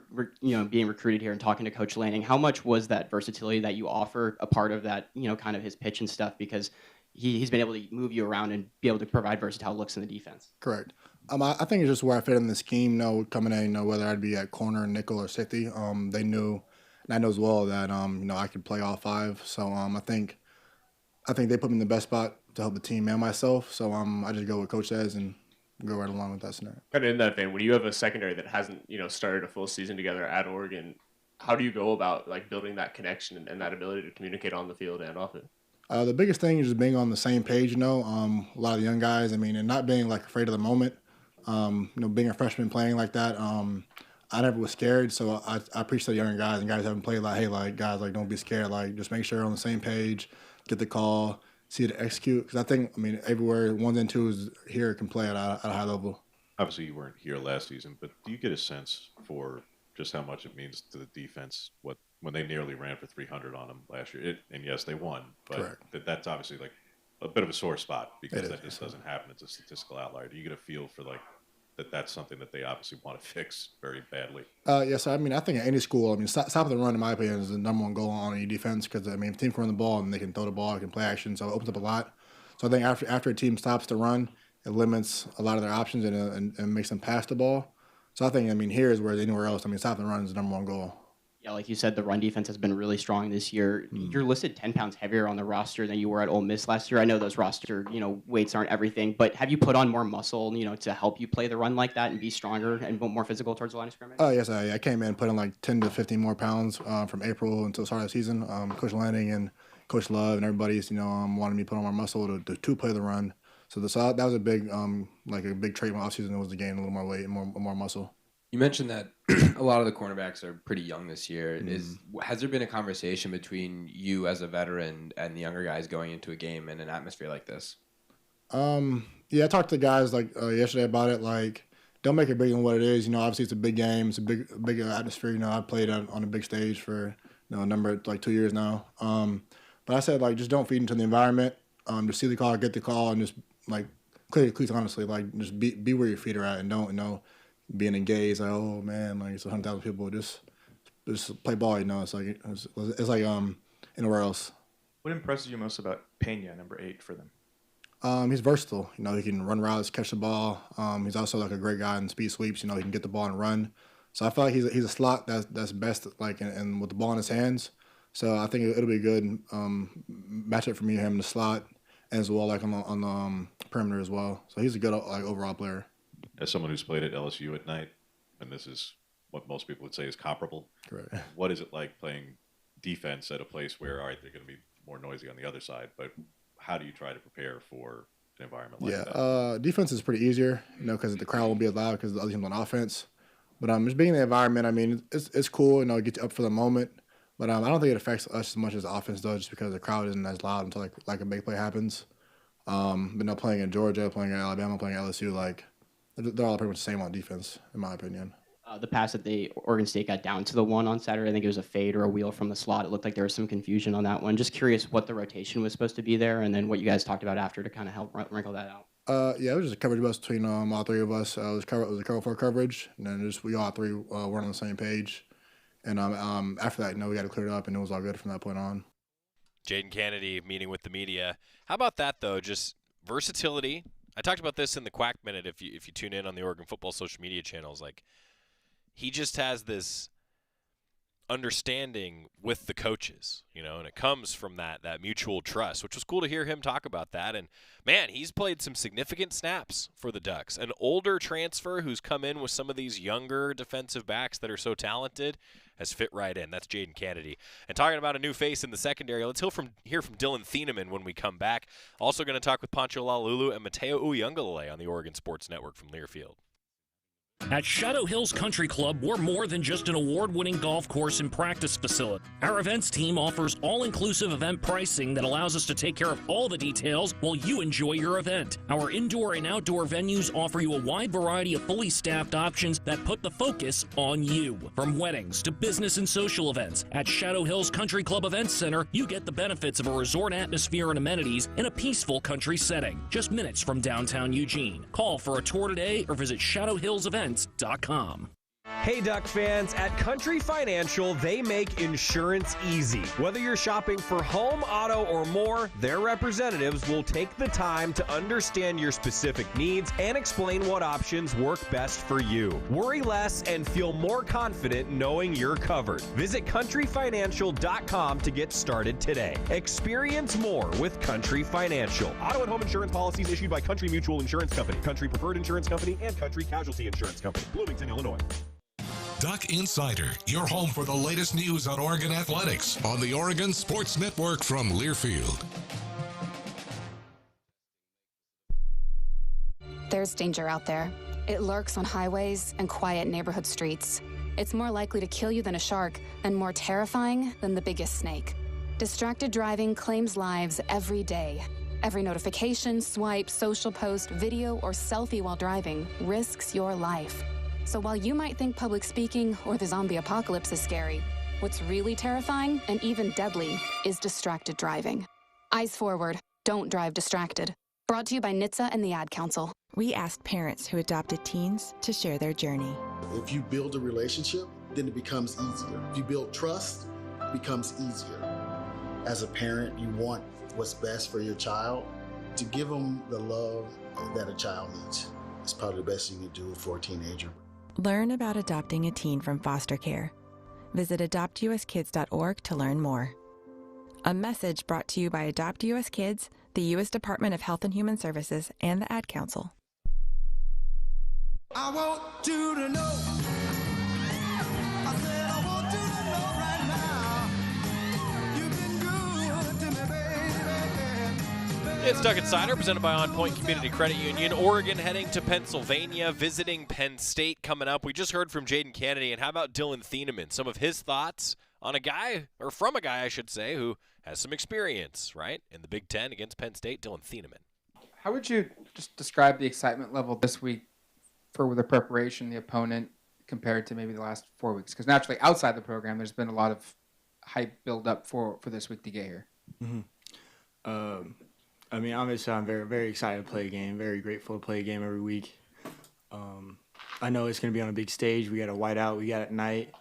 S24: being recruited here and talking to Coach Lanning, how much was that versatility that you offer a part of that, kind of his pitch and stuff? Because he's been able to move you around and be able to provide versatile looks in the defense.
S21: Correct. I think it's just where I fit in the scheme. Coming in, whether I'd be at corner, nickel, or safety. They knew. And I know as well that I could play all five. So I think they put me in the best spot to help the team and myself. So I just go what Coach says and go right along with that scenario.
S26: Kind of in that vein, when you have a secondary that hasn't started a full season together at Oregon, how do you go about like building that connection and that ability to communicate on the field and off it?
S21: The biggest thing is just being on the same page. A lot of the young guys. And not being like afraid of the moment. Being a freshman playing like that. I never was scared, so I appreciate younger guys and guys haven't played like, hey, like guys, like don't be scared, like just make sure you're on the same page, get the call, see it execute. Because I think, everywhere 1s and 2s here can play at a high level.
S22: Obviously, you weren't here last season, but do you get a sense for just how much it means to the defense when they nearly ran for 300 on them last year? And yes, they won, but that's obviously like a bit of a sore spot because that just doesn't happen. It's a statistical outlier. Do you get a feel for like that's something that they obviously want to fix very badly?
S21: Yes, I think at any school, stop the run, in my opinion, is the number one goal on any defense because, if a team can run the ball and they can throw the ball, they can play action, so it opens up a lot. So I think after a team stops to run, it limits a lot of their options and makes them pass the ball. So I think, here is where anywhere else, stop the run is the number one goal.
S24: Yeah, like you said, the run defense has been really strong this year. You're listed 10 pounds heavier on the roster than you were at Ole Miss last year. I know those roster, weights aren't everything, but have you put on more muscle, to help you play the run like that and be stronger and more physical towards the line of scrimmage?
S21: Oh, yes, I came in putting like 10 to 15 more pounds from April until the start of the season. Coach Lanning and Coach Love and everybody's, wanted me to put on more muscle to play the run. So that was a big, a big trait in my offseason was to gain a little more weight and more muscle.
S27: You mentioned that a lot of the cornerbacks are pretty young this year. Has there been a conversation between you as a veteran and the younger guys going into a game in an atmosphere like this?
S21: Yeah, I talked to guys yesterday about it. Like, don't make it bigger than what it is. Obviously it's a big game. It's a big atmosphere. I've played on a big stage for a number 2 years now. But I said just don't feed into the environment. just see the call, get the call, and just like cleats honestly, like just be where your feet are at, and don't being engaged. Like, oh man, like it's 100,000 people. Just play ball. It's like it's like anywhere else.
S20: What impresses you most about Pena, number 8 for them?
S21: He's versatile. He can run routes, catch the ball. He's also like a great guy in speed sweeps. He can get the ball and run. So I feel like he's a slot that's best like and with the ball in his hands. So I think it'll be a good matchup for me and him in the slot, and as well like on the perimeter as well. So he's a good like overall player.
S22: As someone who's played at LSU at night, and this is what most people would say is comparable.
S21: Correct.
S22: What is it like playing defense at a place where, all right, they're going to be more noisy on the other side, but how do you try to prepare for an environment like that?
S21: Defense is pretty easier, because the crowd won't be as loud because the other team's on offense. But just being in the environment, I mean, it's cool, get you up for the moment. But I don't think it affects us as much as the offense does, just because the crowd isn't as loud until like a big play happens. But playing in Georgia, playing in Alabama, playing at LSU, like they're all pretty much the same on defense, in my opinion.
S24: The pass that Oregon State got down to the one on Saturday, I think it was a fade or a wheel from the slot. It looked like there was some confusion on that one. Just curious what the rotation was supposed to be there, and then what you guys talked about after to kind of help wrinkle that out.
S21: It was just a coverage bus between all three of us. It was a cover 4 coverage, and then we all three were on the same page. And after that, we got it cleared up, and it was all good from that point on.
S8: Jaden Kennedy meeting with the media. How about that, though? Just versatility. I talked about this in the Quack Minute if you tune in on the Oregon football social media channels. Like, he just has this understanding with the coaches, and it comes from that mutual trust, which was cool to hear him talk about that. And, man, he's played some significant snaps for the Ducks. An older transfer who's come in with some of these younger defensive backs that are so talented has fit right in. That's Jaden Kennedy. And talking about a new face in the secondary, let's hear from Dylan Theamman when we come back. Also going to talk with Poncho Lalula and Matteo Ouangle on the Oregon Sports Network from Learfield.
S2: At Shadow Hills Country Club, we're more than just an award-winning golf course and practice facility. Our events team offers all-inclusive event pricing that allows us to take care of all the details while you enjoy your event. Our indoor and outdoor venues offer you a wide variety of fully staffed options that put the focus on you. From weddings to business and social events, at Shadow Hills Country Club Events Center, you get the benefits of a resort atmosphere and amenities in a peaceful country setting, just minutes from downtown Eugene. Call for a tour today or visit shadowhillsevents.com.
S4: Hey Duck fans, at Country Financial, they make insurance easy. Whether you're shopping for home, auto, or more, their representatives will take the time to understand your specific needs and explain what options work best for you. Worry less and feel more confident knowing you're covered. Visit countryfinancial.com to get started today. Experience more with Country Financial.
S5: Auto and home insurance policies issued by Country Mutual Insurance Company, Country Preferred Insurance Company, and Country Casualty Insurance Company, Bloomington, Illinois.
S1: Duck Insider, your home for the latest news on Oregon athletics on the Oregon Sports Network from Learfield.
S6: There's danger out there. It lurks on highways and quiet neighborhood streets. It's more likely to kill you than a shark and more terrifying than the biggest snake. Distracted driving claims lives every day. Every notification, swipe, social post, video, or selfie while driving risks your life. So while you might think public speaking or the zombie apocalypse is scary, what's really terrifying and even deadly is distracted driving. Eyes forward, don't drive distracted. Brought to you by NHTSA and the Ad Council.
S7: We asked parents who adopted teens to share their journey.
S11: If you build a relationship, then it becomes easier. If you build trust, it becomes easier. As a parent, you want what's best for your child. To give them the love that a child needs is probably the best you can do for a teenager.
S7: Learn about adopting a teen from foster care. Visit adoptuskids.org to learn more. A message brought to you by Adopt U.S. Kids, the U.S. Department of Health and Human Services, and the Ad Council.
S3: I want you to know. I said I want you to know right now. You've been good to me, baby.
S8: It's Duck Insider, presented by OnPoint Community Credit Union. Oregon heading to Pennsylvania, visiting Penn State coming up. We just heard from Jaden Kennedy, and how about Dylan Theamman? Some of his thoughts on a guy, or from a guy, I should say, who has some experience, right, in the Big Ten against Penn State, Dylan Theamman.
S23: How would you just describe the excitement level this week for the preparation, the opponent, compared to maybe the last 4 weeks? Because naturally, outside the program, there's been a lot of hype build up for this week to get here.
S21: Mm-hmm. I mean, obviously, I'm very, very excited to play a game. Very grateful to play a game every week. I know it's going to be on a big stage. We got a whiteout. We got it at night.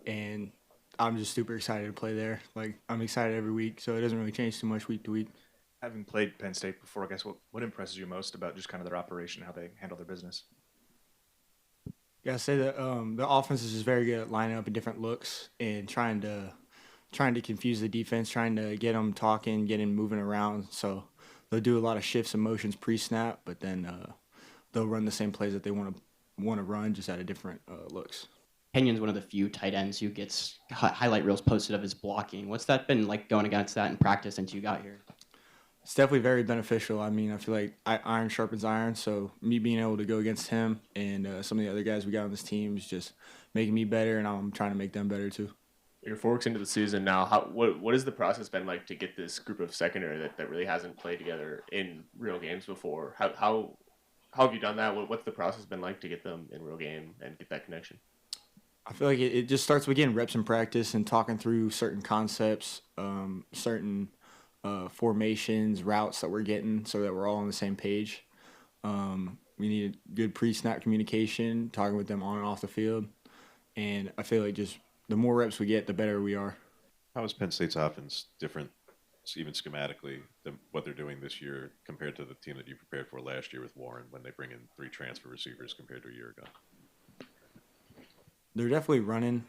S21: And I'm just super excited to play there. Like, I'm excited every week, so it doesn't really change too much week to week.
S20: Having played Penn State before, I guess what impresses you most about just kind of their operation, how they handle their business?
S21: Yeah, I say that the offense is just very good at lining up in different looks and trying to confuse the defense, trying to get them talking, get them moving around. So they'll do a lot of shifts and motions pre-snap, but then they'll run the same plays that they want to run, just at a different looks.
S24: Kenyon's one of the few tight ends who gets highlight reels posted of his blocking. What's that been like going against that in practice since you got here?
S21: It's definitely very beneficial. I mean, I feel like iron sharpens iron, so me being able to go against him and some of the other guys we got on this team is just making me better, and I'm trying to make them better too.
S26: You're 4 weeks into the season now. What has the process been like to get this group of secondary that really hasn't played together in real games before? How have you done that? What's the process been like to get them in real game and get that connection?
S21: I feel like it just starts with getting reps in practice and talking through certain concepts, certain formations, routes that we're getting so that we're all on the same page. We need good pre-snap communication, talking with them on and off the field. And I feel like just the more reps we get, the better we are.
S22: How is Penn State's offense different, even schematically, than what they're doing this year compared to the team that you prepared for last year with Warren when they bring in 3 transfer receivers compared to a year ago?
S21: They're definitely running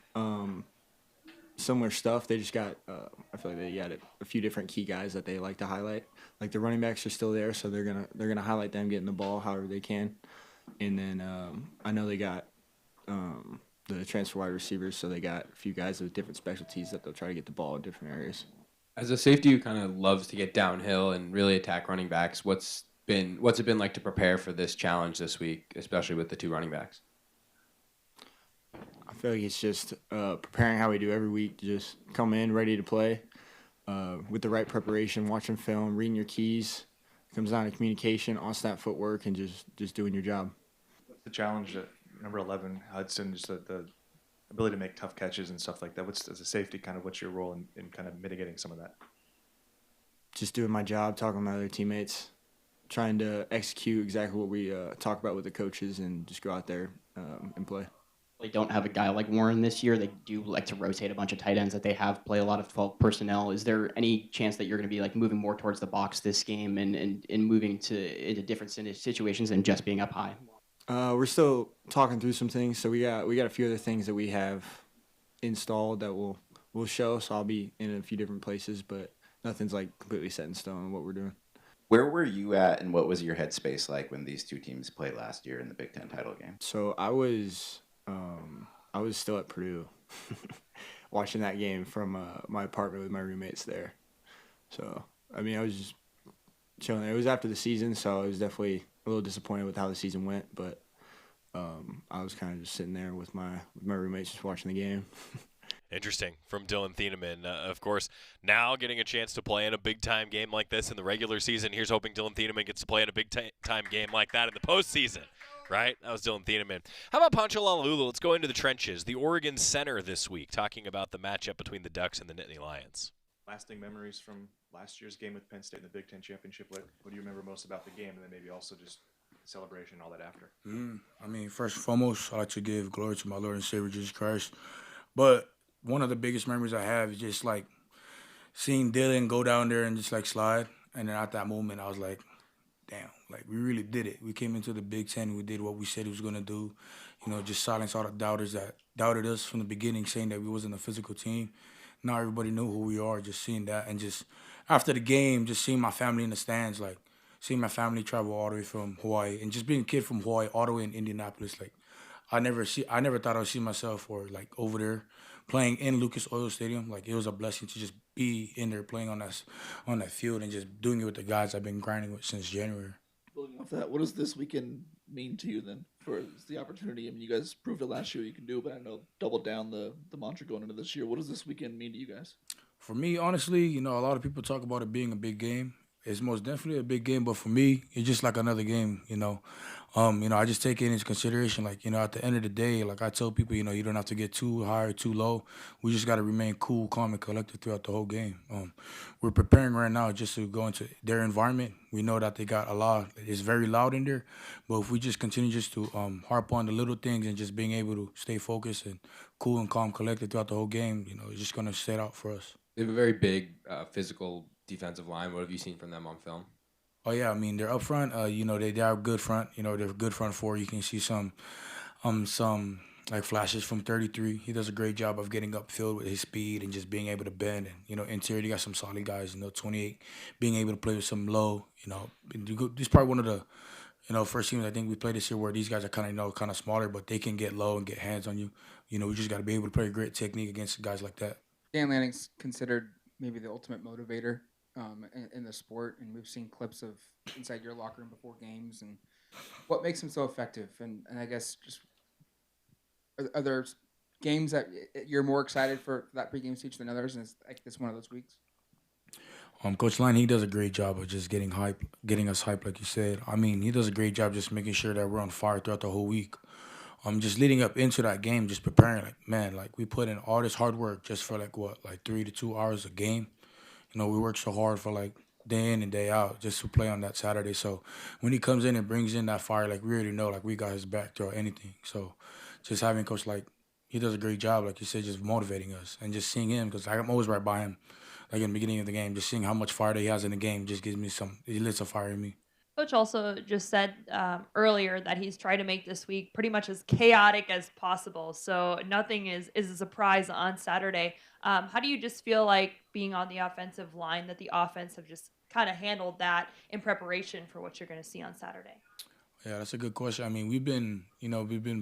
S21: similar stuff. They just got, I feel like they got a few different key guys that they like to highlight. Like the running backs are still there, so they're gonna highlight them getting the ball however they can. And then I know they got the transfer wide receivers, so they got a few guys with different specialties that they'll try to get the ball in different areas.
S27: As a safety who kind of loves to get downhill and really attack running backs, what's it been like to prepare for this challenge this week, especially with the 2 running backs?
S21: I feel like it's just preparing how we do every week. Just come in ready to play with the right preparation, watching film, reading your keys. It comes down to communication, on-snap footwork, and just doing your job.
S20: The challenge at number 11, Hudson, just the ability to make tough catches and stuff like that. As a safety, what's your role in kind of mitigating some of that?
S21: Just doing my job, talking to my other teammates, trying to execute exactly what we talk about with the coaches, and just go out there and play.
S24: They don't have a guy like Warren this year. They do like to rotate a bunch of tight ends that they have play a lot of 12 personnel. Is there any chance that you're going to be like moving more towards the box this game and moving into different situations than just being up high?
S21: We're still talking through some things. So we got a few other things that we have installed that we'll show. So I'll be in a few different places, but nothing's like completely set in stone on what we're doing.
S9: Where were you at, and what was your headspace like when these 2 teams played last year in the Big Ten title game?
S21: So I was still at Purdue watching that game from my apartment with my roommates there. So, I mean, I was just chilling there. It was after the season, so I was definitely a little disappointed with how the season went, but I was kind of just sitting there with my roommates just watching the game.
S8: Interesting from Dylan Theamman. Of course, now getting a chance to play in a big-time game like this in the regular season. Here's hoping Dylan Theamman gets to play in a big-time game like that in the postseason. Right? That was Dylan Theamman. How about Poncho Lalula? Let's go into the trenches. The Oregon center this week, talking about the matchup between the Ducks and the Nittany Lions.
S20: Lasting memories from last year's game with Penn State in the Big Ten Championship. What do you remember most about the game, and then maybe also just celebration and all that after?
S10: I mean, first and foremost, I like to give glory to my Lord and Savior Jesus Christ. But one of the biggest memories I have is just like seeing Dylan go down there and just like slide. And then at that moment, I was like, damn, like we really did it. We came into the Big Ten, we did what we said we was gonna do. You know, just silence all the doubters that doubted us from the beginning, saying that we wasn't a physical team. Now everybody knew who we are, just seeing that. And just after the game, just seeing my family in the stands, like seeing my family travel all the way from Hawaii, and just being a kid from Hawaii all the way in Indianapolis, like I never thought I would see myself or like over there playing in Lucas Oil Stadium. Like it was a blessing to just be in there playing on that field and just doing it with the guys I've been grinding with since January.
S12: Building off that, what does this weekend mean to you then for the opportunity? I mean, you guys proved it last year you can do, but I know double down the mantra going into this year. What does this weekend mean to you guys?
S10: For me, honestly, you know, a lot of people talk about it being a big game. It's most definitely a big game, but for me, it's just like another game, you know. I just take it into consideration. Like, at the end of the day, like I tell people, you don't have to get too high or too low. We just got to remain cool, calm, and collected throughout the whole game. We're preparing right now just to go into their environment. We know that they got a lot. It's very loud in there, but if we just continue just to harp on the little things and just being able to stay focused and cool and calm, collected throughout the whole game, it's just gonna set out for us.
S27: They have a very big physical defensive line. What have you seen from them on film?
S10: Oh yeah, I mean they're up front. They are good front. They're a good front four. You can see some like flashes from 33. He does a great job of getting upfield with his speed and just being able to bend. And interior, you got some solid guys. 28, being able to play with some low. This is probably one of the first teams I think we played this year where these guys are kind of smaller, but they can get low and get hands on you. We just got to be able to play a great technique against guys like that.
S23: Dan Lanning's considered maybe the ultimate motivator in the sport, and we've seen clips of inside your locker room before games. And what makes him so effective? And I guess just are there games that you're more excited for that pregame speech than others, and it's like this one of those weeks?
S10: Coach Line, he does a great job of just getting us hyped, like you said. I mean, he does a great job just making sure that we're on fire throughout the whole week. Just leading up into that game, just preparing, we put in all this hard work just for 3 to 2 hours a game. We work so hard for day in and day out just to play on that Saturday. So when he comes in and brings in that fire, we already know we got his back throughout anything. So just having Coach he does a great job, like you said, just motivating us and just seeing him, because I'm always right by him. In the beginning of the game, just seeing how much fire that he has in the game just gives me it lit a fire in me.
S13: Coach also just said earlier that he's tried to make this week pretty much as chaotic as possible. So nothing is a surprise on Saturday. How do you just feel like being on the offensive line, that the offense have just kind of handled that in preparation for what you're going to see on Saturday?
S10: Yeah, that's a good question. I mean, we've been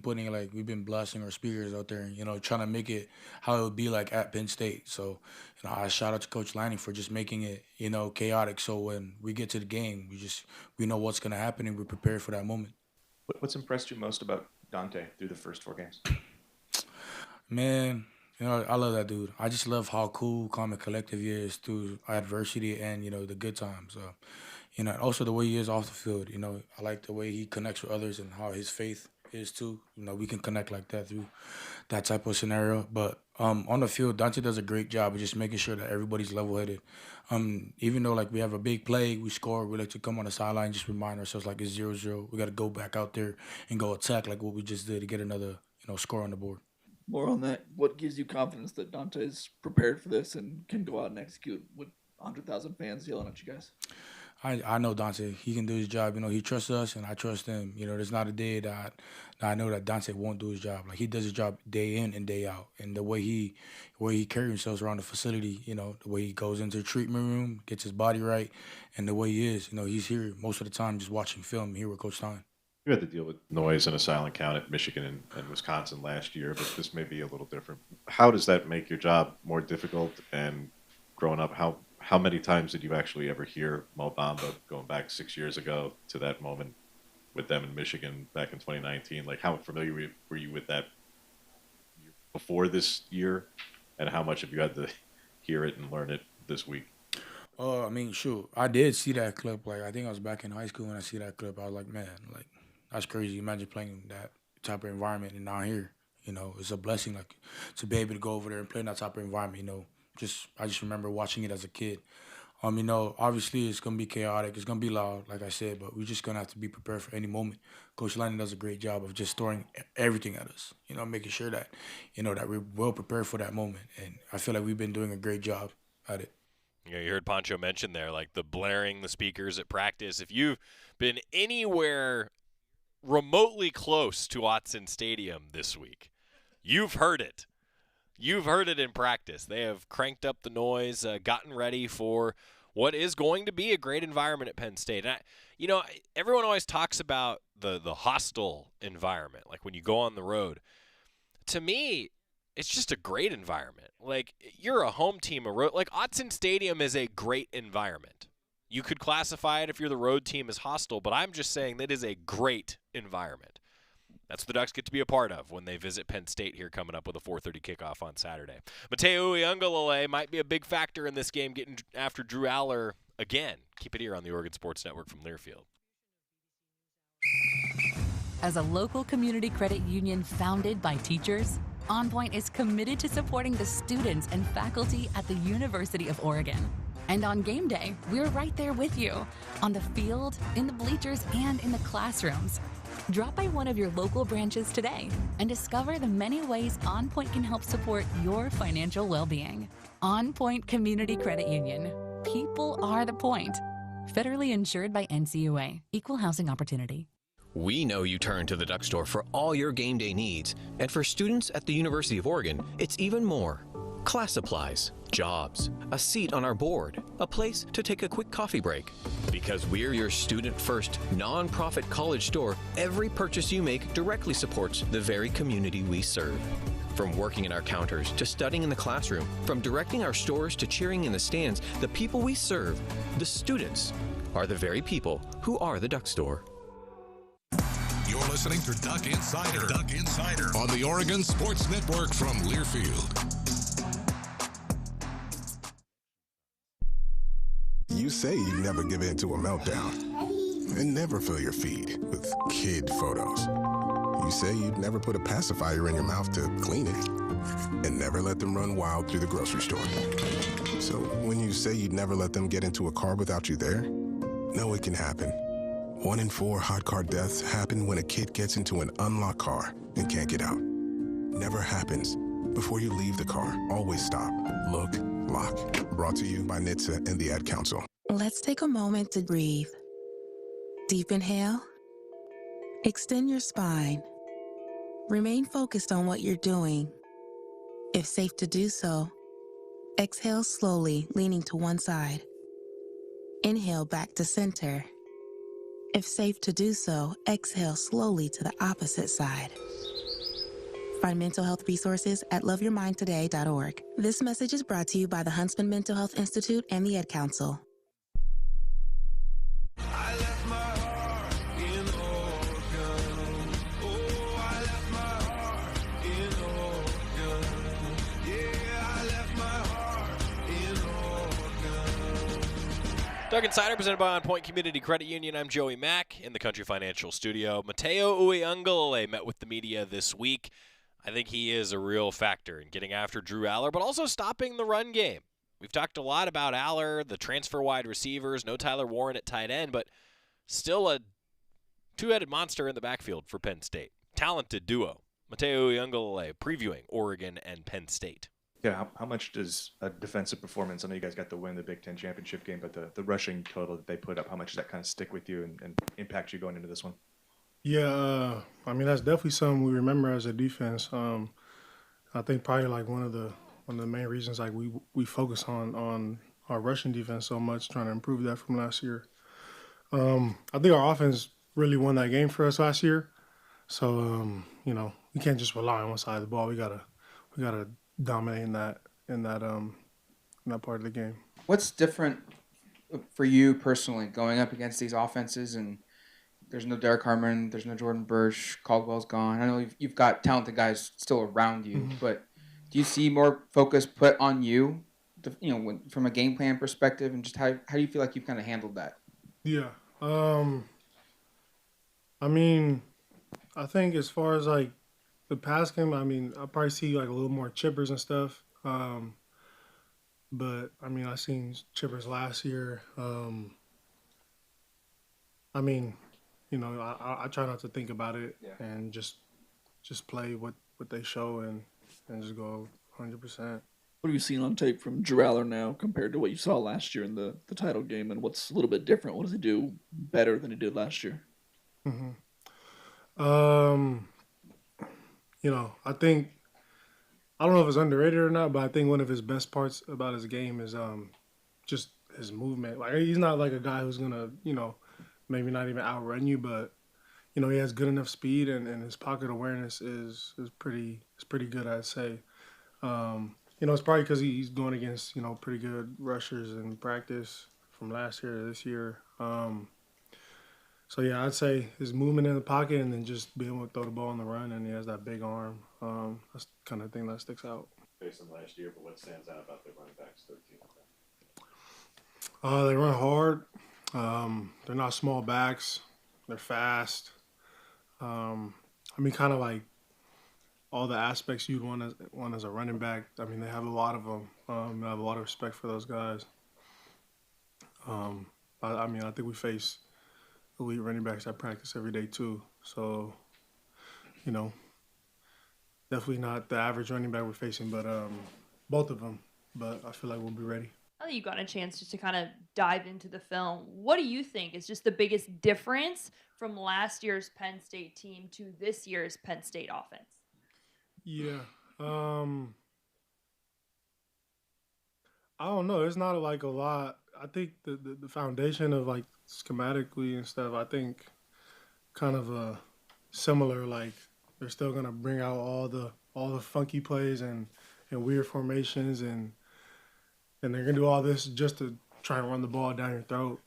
S10: putting we've been blasting our speakers out there, trying to make it how it would be at Penn State. So, I shout out to Coach Lanning for just making it, chaotic. So when we get to the game, we know what's going to happen and we're prepared for that moment.
S20: What's impressed you most about Dante through the first 4 games?
S10: Man, I love that dude. I just love how cool, calm, and collective he is through adversity and, the good times. Also the way he is off the field. I like the way he connects with others and how his faith is too. We can connect like that through that type of scenario. But on the field, Dante does a great job of just making sure that everybody's level-headed. Even though we have a big play, we score, we like to come on the sideline and just remind ourselves it's 0-0. We got to go back out there and go attack like what we just did to get another score on the board.
S12: More on that. What gives you confidence that Dante's prepared for this and can go out and execute with 100,000 fans yelling at you guys?
S10: I know Dante. He can do his job. He trusts us, and I trust him. There's not a day that I know that Dante won't do his job. He does his job day in and day out. And the way he carries himself around the facility, the way he goes into the treatment room, gets his body right, and the way he is, he's here most of the time just watching film here with Coach Stein.
S22: You had to deal with noise and a silent count at Michigan and Wisconsin last year, but this may be a little different. How does that make your job more difficult? And growing up, how many times did you actually ever hear Mo Bamba going back 6 years ago to that moment with them in Michigan back in 2019? How familiar were you with that before this year, and how much have you had to hear it and learn it this week?
S10: I mean, shoot, I did see that clip. I think I was back in high school when I see that clip. I was like, man, that's crazy. Imagine playing that type of environment and not here. It's a blessing, to be able to go over there and play in that type of environment. I just remember watching it as a kid. Obviously it's gonna be chaotic. It's gonna be loud, like I said, but we're just gonna have to be prepared for any moment. Coach Lanning does a great job of just throwing everything at us. Making sure that that we're well prepared for that moment. And I feel like we've been doing a great job at it.
S8: You heard Poncho mention there, the blaring the speakers at practice. If you've been anywhere remotely close to Autzen Stadium this week, you've heard it. You've heard it in practice. They have cranked up the noise, gotten ready for what is going to be a great environment at Penn State. And everyone always talks about the hostile environment, when you go on the road. To me, it's just a great environment. You're a home team, Autzen Stadium is a great environment. You could classify it if you're the road team as hostile, but I'm just saying that is a great environment. That's what the Ducks get to be a part of when they visit Penn State here coming up with a 4:30 kickoff on Saturday. Matteo Ouangle might be a big factor in this game, getting after Drew Aller again. Keep it here on the Oregon Sports Network from Learfield.
S14: As a local community credit union founded by teachers, OnPoint is committed to supporting the students and faculty at the University of Oregon. And on game day, we're right there with you, on the field, in the bleachers, and in the classrooms. Drop by one of your local branches today and discover the many ways OnPoint can help support your financial well-being. OnPoint Community Credit Union. People are the point. Federally insured by NCUA. Equal housing opportunity.
S15: We know you turn to the Duck Store for all your game day needs, and for students at the University of Oregon, it's even more. Class supplies, jobs, a seat on our board, a place to take a quick coffee break. Because we're your student-first, non-profit college store, every purchase you make directly supports the very community we serve. From working in our counters to studying in the classroom, from directing our stores to cheering in the stands, the people we serve, the students, are the very people who are the Duck Store.
S1: You're listening to Duck Insider. Duck Insider on the Oregon Sports Network from Learfield.
S16: You say you never give in to a meltdown and never fill your feed with kid photos. You say you'd never put a pacifier in your mouth to clean it and never let them run wild through the grocery store. So when you say you'd never let them get into a car without you there, no, it can happen. 1 in 4 hot car deaths happen when a kid gets into an unlocked car and can't get out. Never happens. Before you leave the car, always stop, look, lock. Brought to you by NHTSA and the Ad Council.
S17: Let's take a moment to breathe. Deep inhale. Extend your spine. Remain focused on what you're doing. If safe to do so, exhale slowly, leaning to one side. Inhale back to center. If safe to do so, exhale slowly to the opposite side. Find mental health resources at loveyourmindtoday.org. This message is brought to you by the Huntsman Mental Health Institute and the Ad Council.
S8: Duck Insider presented by OnPoint Community Credit Union. I'm Joey Mack in the Country Financial Studio. Matteo Ouangle met with the media this week. I think he is a real factor in getting after Drew Aller, but also stopping the run game. We've talked a lot about Aller, the transfer wide receivers, no Tyler Warren at tight end, but still a two-headed monster in the backfield for Penn State. Talented duo. Matteo Ouangle previewing Oregon and Penn State.
S20: Yeah, how much does a defensive performance, I know you guys got the win, the Big Ten championship game, but the rushing total that they put up, how much does that kind of stick with you and impact you going into this one?
S18: Yeah, I mean, that's definitely something we remember as a defense. I think probably like one of the main reasons like we focus on our rushing defense so much, trying to improve that from last year. I think our offense really won that game for us last year. So, we can't just rely on one side of the ball. We gotta dominate in that part of the game.
S23: What's different for you personally going up against these offenses? And there's no Derek Harmon, there's no Jordan Burch, Caldwell's gone. I know you've got talented guys still around you, but do you see more focus put on you, from a game plan perspective, and just how do you feel like you've kind of handled that?
S18: Yeah, I mean, I think as far as like the pass game, I mean, I probably see like a little more chippers and stuff. But I mean, I seen chippers last year. I mean, I try not to think about it and just play what they show and just go 100%.
S12: What have you seen on tape from Drew Aller now compared to what you saw last year in the title game, and what's a little bit different? What does he do better than he did last year?
S18: I think, I don't know if it's underrated or not, but I think one of his best parts about his game is just his movement. Like, he's not like a guy who's gonna, maybe not even outrun you, but he has good enough speed and his pocket awareness is pretty good, I'd say. It's probably because he's going against pretty good rushers in practice from last year to this year. So, yeah, I'd say his movement in the pocket and then just being able to throw the ball on the run, and he has that big arm. That's the kind of thing that sticks out.
S22: Based on last year, but what stands out about the running backs, 13 of them?
S18: They run hard. They're not small backs. They're fast. I mean, kind of like all the aspects you'd want as a running back. I mean, they have a lot of them. I have a lot of respect for those guys. I mean, I think we face elite running backs at practice every day too. So, you know, definitely not the average running back we're facing, but both of them. But I feel like we'll be ready.
S13: Now that you've gotten a chance just to kind of dive into the film, what do you think is just the biggest difference from last year's Penn State team to this year's Penn State offense?
S18: Yeah. I don't know. It's not like a lot. I think the foundation of like schematically and stuff, I think kind of similar. Like they're still gonna bring out all the funky plays and weird formations and they're gonna do all this just to try and run the ball down your throat.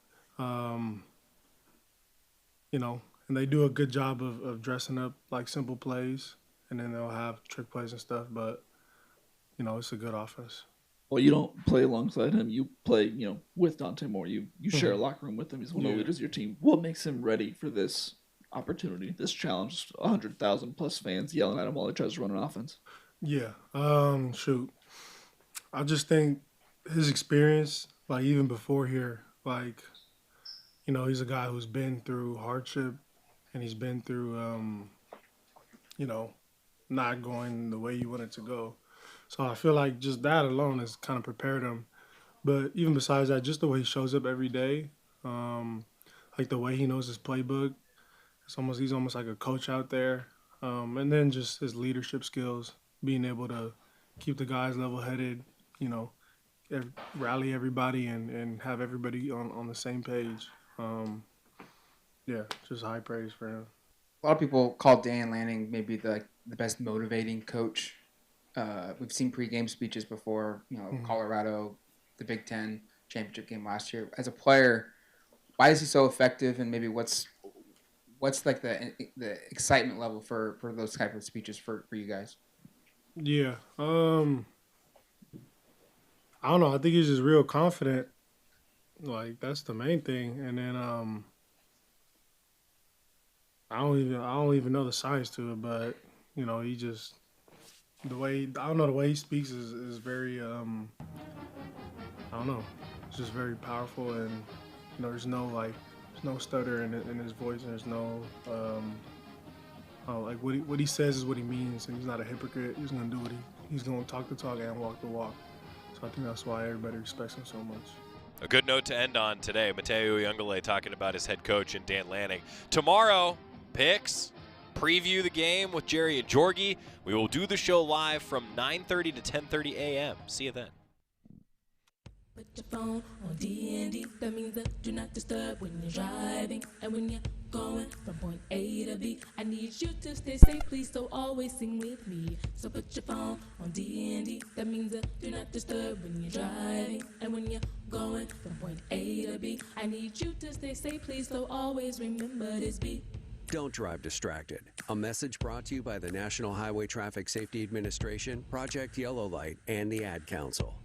S18: You know, and they do a good job of dressing up like simple plays, and then they'll have trick plays and stuff. But you know, it's a good offense.
S12: Well, you don't play alongside him. You play, you know, with Dante Moore. You share a locker room with him. He's one of the leaders of your team. What makes him ready for this opportunity, this challenge? 100,000 plus fans yelling at him while he tries to run an offense.
S18: Yeah. Shoot. I just think his experience, like even before here, like, you know, he's a guy who's been through hardship and he's been through, you know, not going the way you want it to go. So I feel like just that alone has kind of prepared him. But even besides that, just the way he shows up every day, like the way he knows his playbook, he's almost like a coach out there. And then just his leadership skills, being able to keep the guys level-headed, you know, rally everybody and have everybody on the same page. Yeah, just high praise for him.
S23: A lot of people call Dan Lanning maybe the best motivating coach. We've seen pregame speeches before, you know, Colorado, the Big Ten championship game last year. As a player, why is he so effective, and maybe what's like the excitement level for those type of speeches for you guys?
S18: Yeah, I don't know. I think he's just real confident. Like that's the main thing, and then I don't even know the science to it, but you know, he just the way he speaks is very I don't know, it's just very powerful, and you know, there's no stutter in his voice, and there's no like what he says is what he means, and he's not a hypocrite. He's gonna do he's gonna talk the talk and walk the walk. So I think that's why everybody respects him so much.
S8: A good note to end on today. Matteo Ouangle talking about his head coach and Dan Lanning. Tomorrow, picks, preview the game with Jerry and Jorgie. We will do the show live from 9:30 to 10:30 a.m. See you then.
S2: Put your phone on D&D. That means that do not disturb when you're driving. And when you're going from point A to B, I need you to stay safe, please, so always sing with me. So put your phone on D&D. That means that do not disturb when you're driving. And when you're going from point A to B, I need you to stay safe, please, so always remember this beat.
S4: Don't drive distracted. A message brought to you by the National Highway Traffic Safety Administration, Project Yellow Light, and the Ad Council.